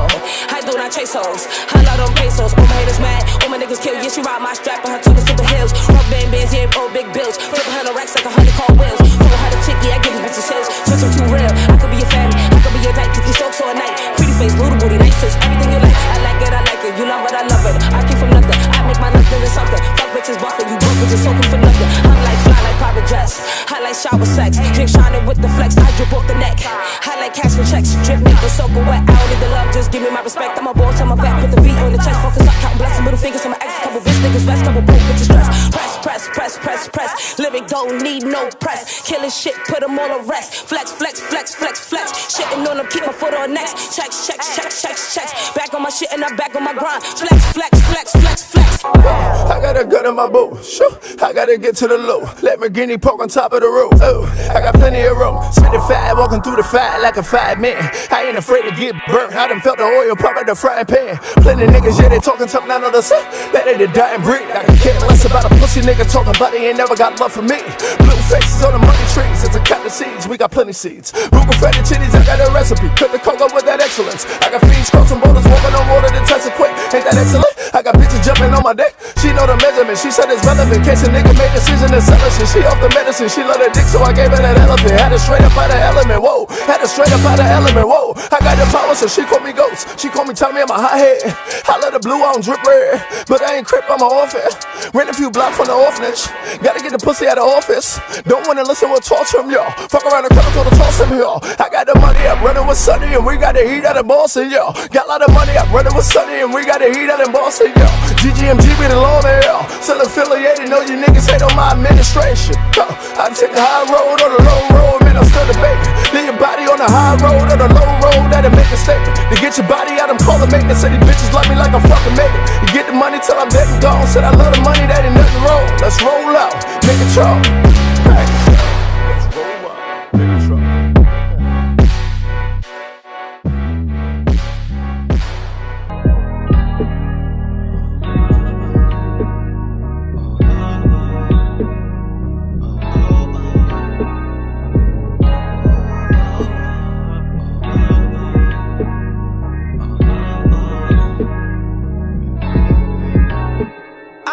I do not chase hoes. I love them pesos. All my haters mad. All my niggas kill. Yeah, she ride my strap and her toes to the hills. Rock band bands, yeah, all big bills. Flippin' her racks like 100 car wheels. Pull her the chick, yeah, I give these bitches hills. Switch them too real. I could be a fan. I could be your dyke. Cookie strokes all night. Pretty face, little booty, nice tits. Everything you like. I like it, I like it. You love it, I love it. I came from nothing. I make my nothing into something. Fuck bitches buffing. You broke bitches soaking for nothing. I'm like fly like private jets. I like shower sex. Drink shining with the flex. I drip off the neck. I like cash for checks. Drip make the soaking wet. I don't need the love. Just give me my respect. I'm a boss, I'm a vet. Put the V on the chest. Focus up, counting blessing. Middle fingers on my ex. Couple bitch niggas vest. Couple broke bitches stress. Press, press, press, press, press. Lyric don't need no press. Killing shit, put them on arrest. Flex, flex, flex, flex, flex. Shitting on them, keep my foot on next. Checks, checks, checks, checks, checks. Back on my shit and I'm back on my grind. Flex, flex, flex, flex, flex. I got a gun in my boot. Sure, I gotta get to the low. Let me guinea poke on top of the roof. Oh, I got plenty of room. Spitting fat, walking through the fire like a five man. I ain't afraid to get burnt. I done felt the oil pop out the frying pan. Plenty niggas, yeah, they talking something none of the sun. That ain't a dying breed. I can care less about a pussy nigga talking about he ain't never got love for me. Blue faces on the money trees. It's a cut of seeds. We got plenty seeds. Google fatty chitties, I got a recipe. Cook the cocoa with that excellence. I got fiends crossing borders, walking on water to touch it quick. Ain't that excellent? I got bitches jumping on my deck. She know the measurement. She said it's relevant. Case a nigga made decision to sell her shit. She off the medicine. She love the dick, so I gave her that elephant. Had her straight up out of element. Whoa. Had her straight up out of element. Whoa. I got the power, so she call me ghost. She call me Tommy, I'm a hot head. I let the blue on drip red, but I ain't crip, I'm an orphan. Ran a few blocks from the orphanage. Gotta get the pussy out of office. Don't wanna listen with torture him, y'all. Fuck around the corner, to toss him, y'all. I got the money, I'm running with Sunny, and we got the heat out of Boston, y'all. Got a lot of money, I'm running with Sunny, and we got the heat out in Boston, y'all. DChamberz be the law, y'all. Still affiliated, know you niggas hate on my administration. I take the high road or the low road, man, I'm still debating. Leave your body on the high road or the low road, that'll make a statement. To get your body out, I'm calling maintenance. Say these bitches love me like I fucking made it. You get the money till I'm dead and gone. Said I love the money, that ain't nothing wrong. Let's roll out, make it trouble. Hey. Let's roll out, make it trouble.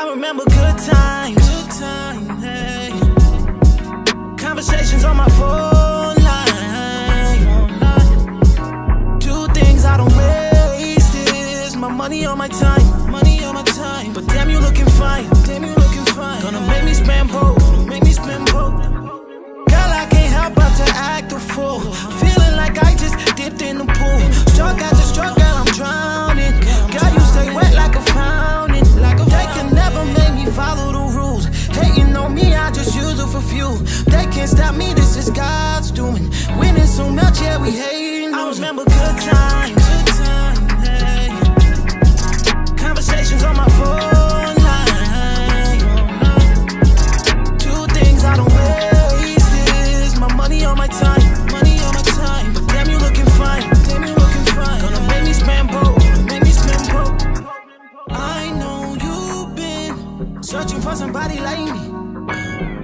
Remember good times, hey. Conversations on my phone line. Two things I don't waste is my money on my time, But damn, you looking fine, Gonna make me spend broke, Girl, I can't help but to act a fool. Feeling like I just dipped in the pool. Struck after struck, girl, I'm drowning. Girl, you stay wet like a fountain. They can never make me follow the rules. Hating on me, I just use it for fuel. They can't stop me, this is God's doing. Winning so much, yeah, we hating. I remember good times, hey. Conversations on my phone line. Two things I don't waste is my money on my time, But damn, you looking fine, Gonna make me spend broke, I know you've been searching for somebody like me.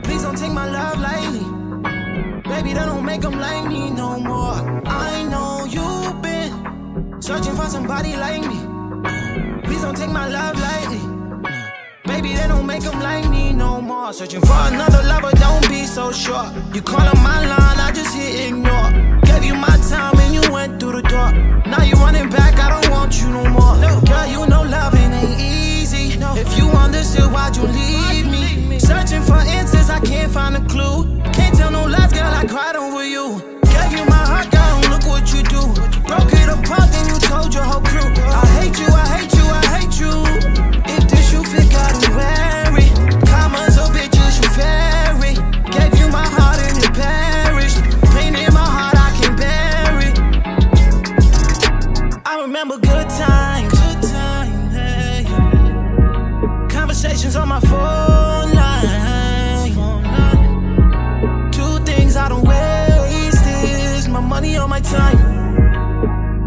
Please don't take my love lightly. Baby, that don't make them like me no more. I know you've been searching for somebody like me. Please don't take my love lightly. Baby, they don't make them like me no more. Searching for another lover, don't be so sure. You call on my line, I just hit ignore. Gave you my time and you went through the door. Now you running back, I don't want you no more. Girl, you know loving ain't easy.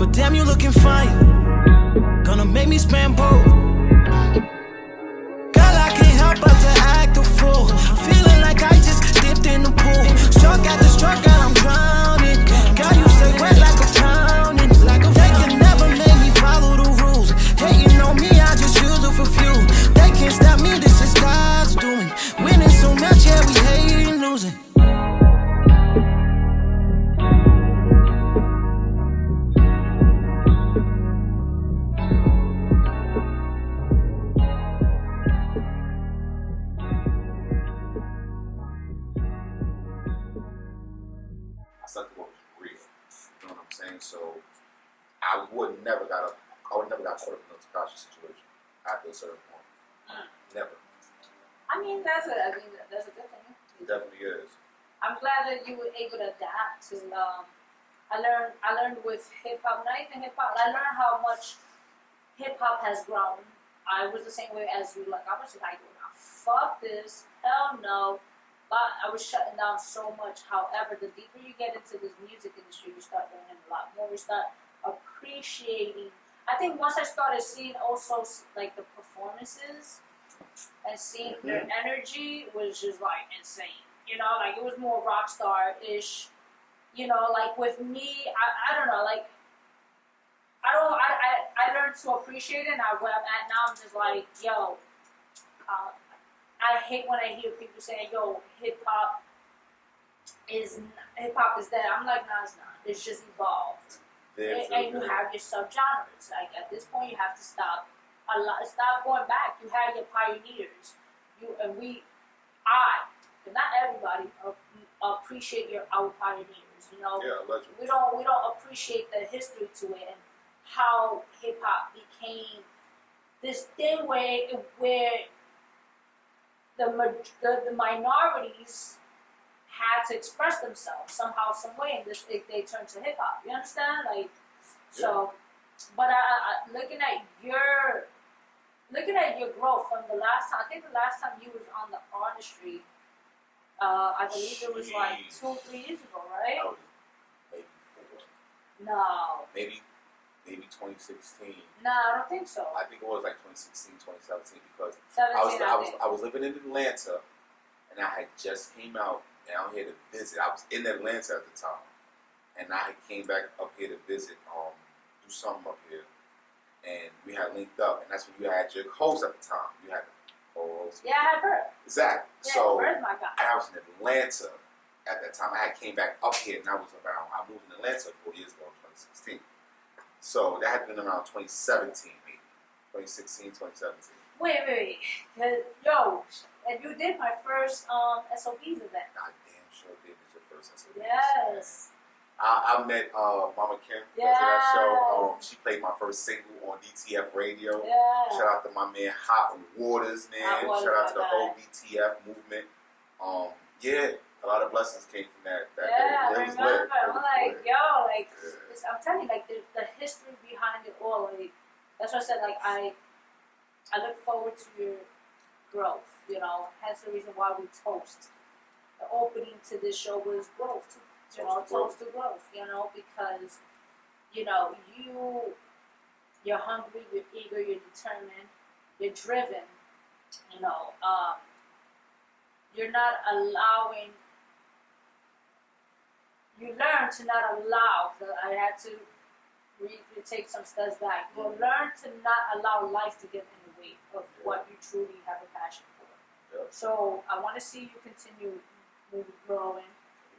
but damn, you looking fine. Gonna make me spend both. Girl, I can't help but to act a fool. Feeling like I just dipped in the pool. Struck after struck, girl, I'm drowning. Girl, you stay wet like a fountain. They can never make me follow the rules. Hating on me, I just use it for fuel. They can't stop me, this is God's doing. Winning so much, yeah, we hating losing. I sucked it was real. You know what I'm saying? So I would never got caught up in a Takashi situation after a certain point. Never. I mean, that's a good thing. It definitely is. I'm glad that you were able to adapt to. I learned with hip hop, not even hip hop. I learned how much hip hop has grown. I was the same way as you. Like I was like, nah, fuck this, hell no. But I was shutting down so much. However, the deeper you get into this music industry, you start learning a lot more. You start appreciating. I think once I started seeing also like the performances and seeing their energy was just like insane. You know, like it was more rock star-ish. You know, like with me, I don't know, like I learned to appreciate it. And where I'm at now, I'm just like, yo, I hate when I hear people saying, yo, hip hop is dead. I'm like, nah, it's not. It's just evolved. And you have your subgenres. Like at this point, you have to stop going back. You have your pioneers. But not everybody appreciate our pioneers. You know, we don't appreciate the history to it and how hip hop became this thing where the minorities had to express themselves somehow, some way, and they turned to hip hop. You understand? Like, so. But looking at your growth from the last time. I think the last time you was on the Artistry, I believe it was like 2 or 3 years ago, right? Maybe 4. No. Maybe 2016. No, I don't think so. I think it was like 2016, 2017 because 17, I was living in Atlanta and I had just came out down here to visit. I was in Atlanta at the time and I had came back up here to visit, do something up here, and we had linked up, and that's when you had your host at the time. You had Polo. Yeah, I had Brooke. Exactly. Yeah, so where's my guy? I was in Atlanta at that time. I had came back up here, and I moved in Atlanta 4 years ago, 2016. So that had been around 2017, maybe 2016, 2017. Wait. Yo, and you did my first SOBs event. I damn sure did. This your first SOBs. Yes. I met Mama Kim after that show. She played my first single on DTF radio. Yeah. Shout out to my man Hot Waters, man. Shout out to the whole DTF movement. A lot of blessings came from that. Yeah, it I was remember. lit. I'm like, yo, like, I'm telling you, like, the history behind it all. Like, that's what I said. Like, I look forward to your growth. You know, hence the reason why we toast. The opening to this show was growth. You know, toast to growth, you know, because, you know, you're hungry, you're eager, you're determined, you're driven, you know, you're not allowing, you learn to not allow, I had to take some steps back, you learn to not allow life to get in the way of what you truly have a passion for. So I want to see you continue moving, growing.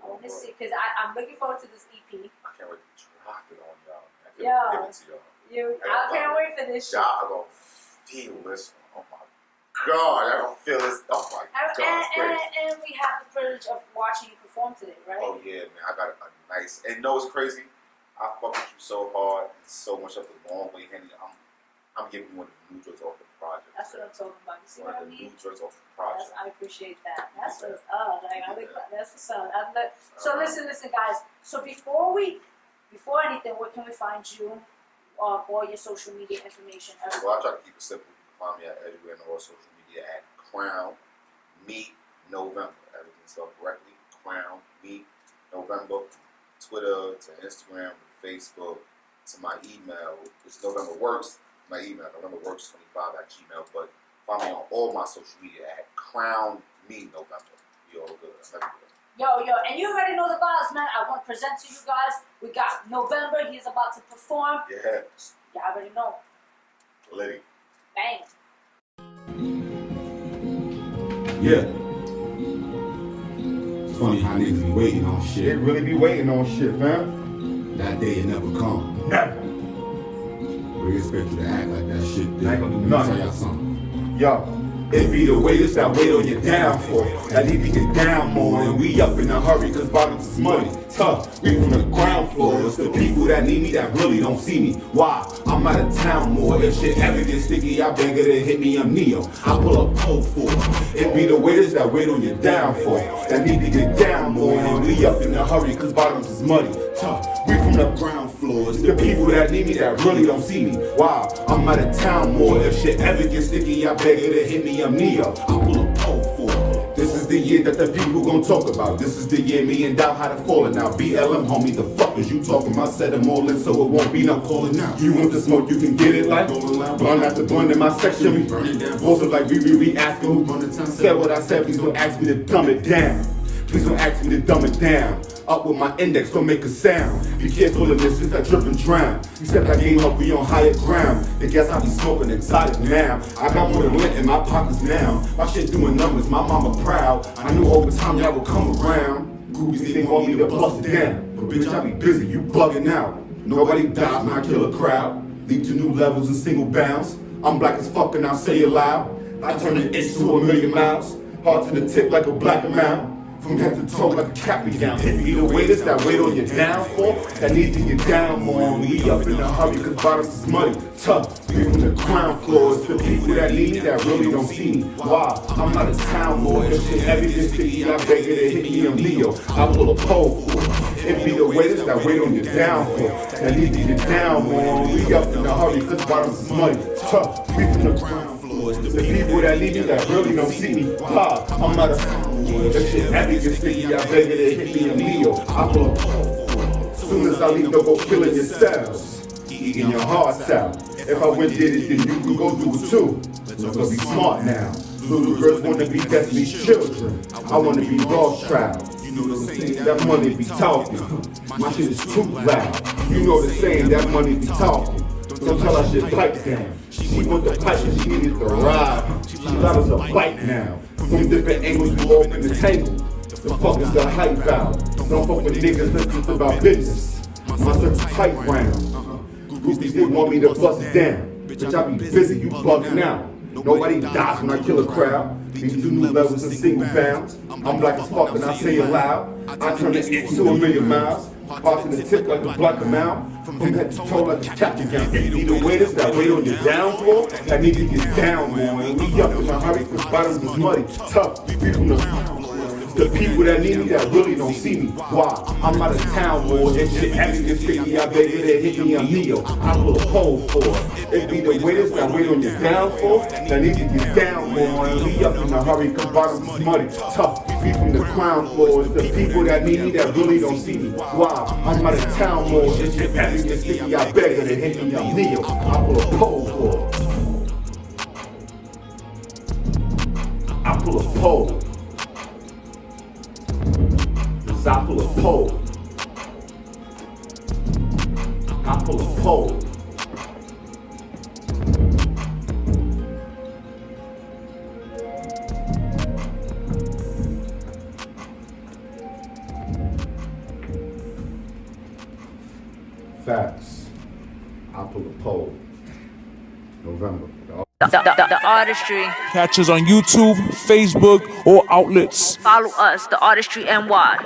I want to see, because I'm looking forward to this EP. I can't wait to drop it on y'all. I can't wait to give it to y'all. I can't wait for this shit. Y'all are going to feel this one. Oh my God, I don't feel this. Oh my God, and we have the privilege of watching you perform today, right? Oh yeah, man, I got a nice, and you know what's crazy? I fuck with you so hard, and so much of the long way, Henny. I'm giving you one of the new joints off the project. That's what I'm talking about. You see what I mean? New joints off the project. I appreciate that. That's what's up. Like, that's what's up. So listen, guys. So before anything, where can we find you? All your social media information. Well, I try to keep it simple. You can find me everywhere on all social media at Crown Meet November. Everything spelled correctly. Crown Meet November. Twitter to Instagram to Facebook. to my email. It's November Works. My email, NovemberWorks25@gmail. But find me on all my social media at Crown Me November. You all good. Yo, and you already know the vibes, man. I want to present to you guys. We got November. He's about to perform. Yeah. Y'all already know. Lynne. Bang. Yeah. It's funny how niggas be waiting on shit. They really be waiting on shit, fam. That day it never come. Never. We expect you to act like that shit. I ain't gonna do Let me nothing. tell y'all something. Yo. It be the waiters that wait on your downfall, that need to get down more, and we up in a hurry cause bottoms is money. Tough, we from the ground floor. It's the people that need me that really don't see me. Why? I'm out of town more. If shit ever gets sticky, I bang it and hit me, I'm Neo. I pull up cold for it. It be the waiters that wait on your downfall, that need to get down more, and we up in a hurry cause bottoms is money. Tough, we from the ground floor. It's the people that need me that really don't see me. Why? I'm out of town more. If shit ever gets sticky, I beg it and hit me, I'm Neo. I pull up pole for it. This is the year that the people gon' talk about. This is the year me and Dow had a falling out. BLM, homie, the fuck is you talking about? Set them all in so it won't be no calling out. You want the smoke, you can get it like blunt after blunt in my section. We burning down. Also like we asking who run the town. Said what I said, please don't ask me to dumb it down. Please don't ask me to dumb it down. Up with my index, don't make a sound. Be careful of this, since I trip and drown. Except I came up, we on higher ground. They guess I be smoking exotic now. I got more than Lynne in my pockets now. My shit doing numbers, my mama proud. I knew over time y'all would come around. Groupies, they want me to bust it down. But bitch, I be busy, you bugging out. Nobody dies when I kill a crowd. Leap to new levels in single bounds. I'm black as fuck and I'll say it loud. I turn the itch to 1,000,000 miles. Hard to the tip like a black amount. From head to toe like a cat me down. It be the waiters that wait on your downfall, that need to get down more. And we up in a hurry cause bottoms is money. Tough, we from the ground floor. It's the people that need me that really don't see me. Why? I'm out of town more. If shit heavy this sticky, I beg it to hit me, I'm Leo. I pull a pole for it. It be the waiters that wait on your downfall, that need to get down more. And we up in a hurry cause bottoms is money. Tough, we from the ground floor. It's the people that need me that really don't see me. Why? I'm out of town. That shit heavy gets sticky, I beg it to hit me and Leo. I pull up for it. Soon as I leave, don't go killing yourselves, eating your hearts out. If I went did it, then you can go do it too. So go be smart now. Little girls wanna be Destiny's children. I wanna be Rothschild. You know the saying, that money be talking. My shit is too loud. You know the saying, that money be talking. Don't tell her shit pipe down. She want the pipe and she needed the ride. She got us a bite now. From different angles, we open the table. The fuck is the hype out? Don't fuck with niggas, let's just about business. My circle's tight round. Groupies, they want me to bust it down. Bitch, I be busy, you bugging out. Nobody dies when I kill a crowd. These two new levels in single bounds. I'm black as fuck and I say it loud. I turn the itch to 1,000,000 miles. Passing the tip like a black amount. From head to toe like a captain gown. Be the waiters that wait on your downfall, that need to get down more. And we up in a hurry cause bottoms is muddy. Tough, we from the people that need me that really don't see me. Why? I'm out of town more. That shit heavy gets sticky, I beg it to hit me, I'm Neo. I pull a pole for it. It be the waiters that wait on your downfall, that need to get down more. And we up in a hurry cause bottoms is muddy. Tough, we from the ground floor. It's the people that need me that really don't see me. Why? I'm out of town more. That shit heavy gets sticky, I beg it to hit me, I'm Neo. I pull a pole for it. I pull a pole. I pull a pole. I pull a pole. Facts. I pull a pole. November. The Artistry. Catch us on YouTube, Facebook, or outlets. Follow us, the Artistry NY.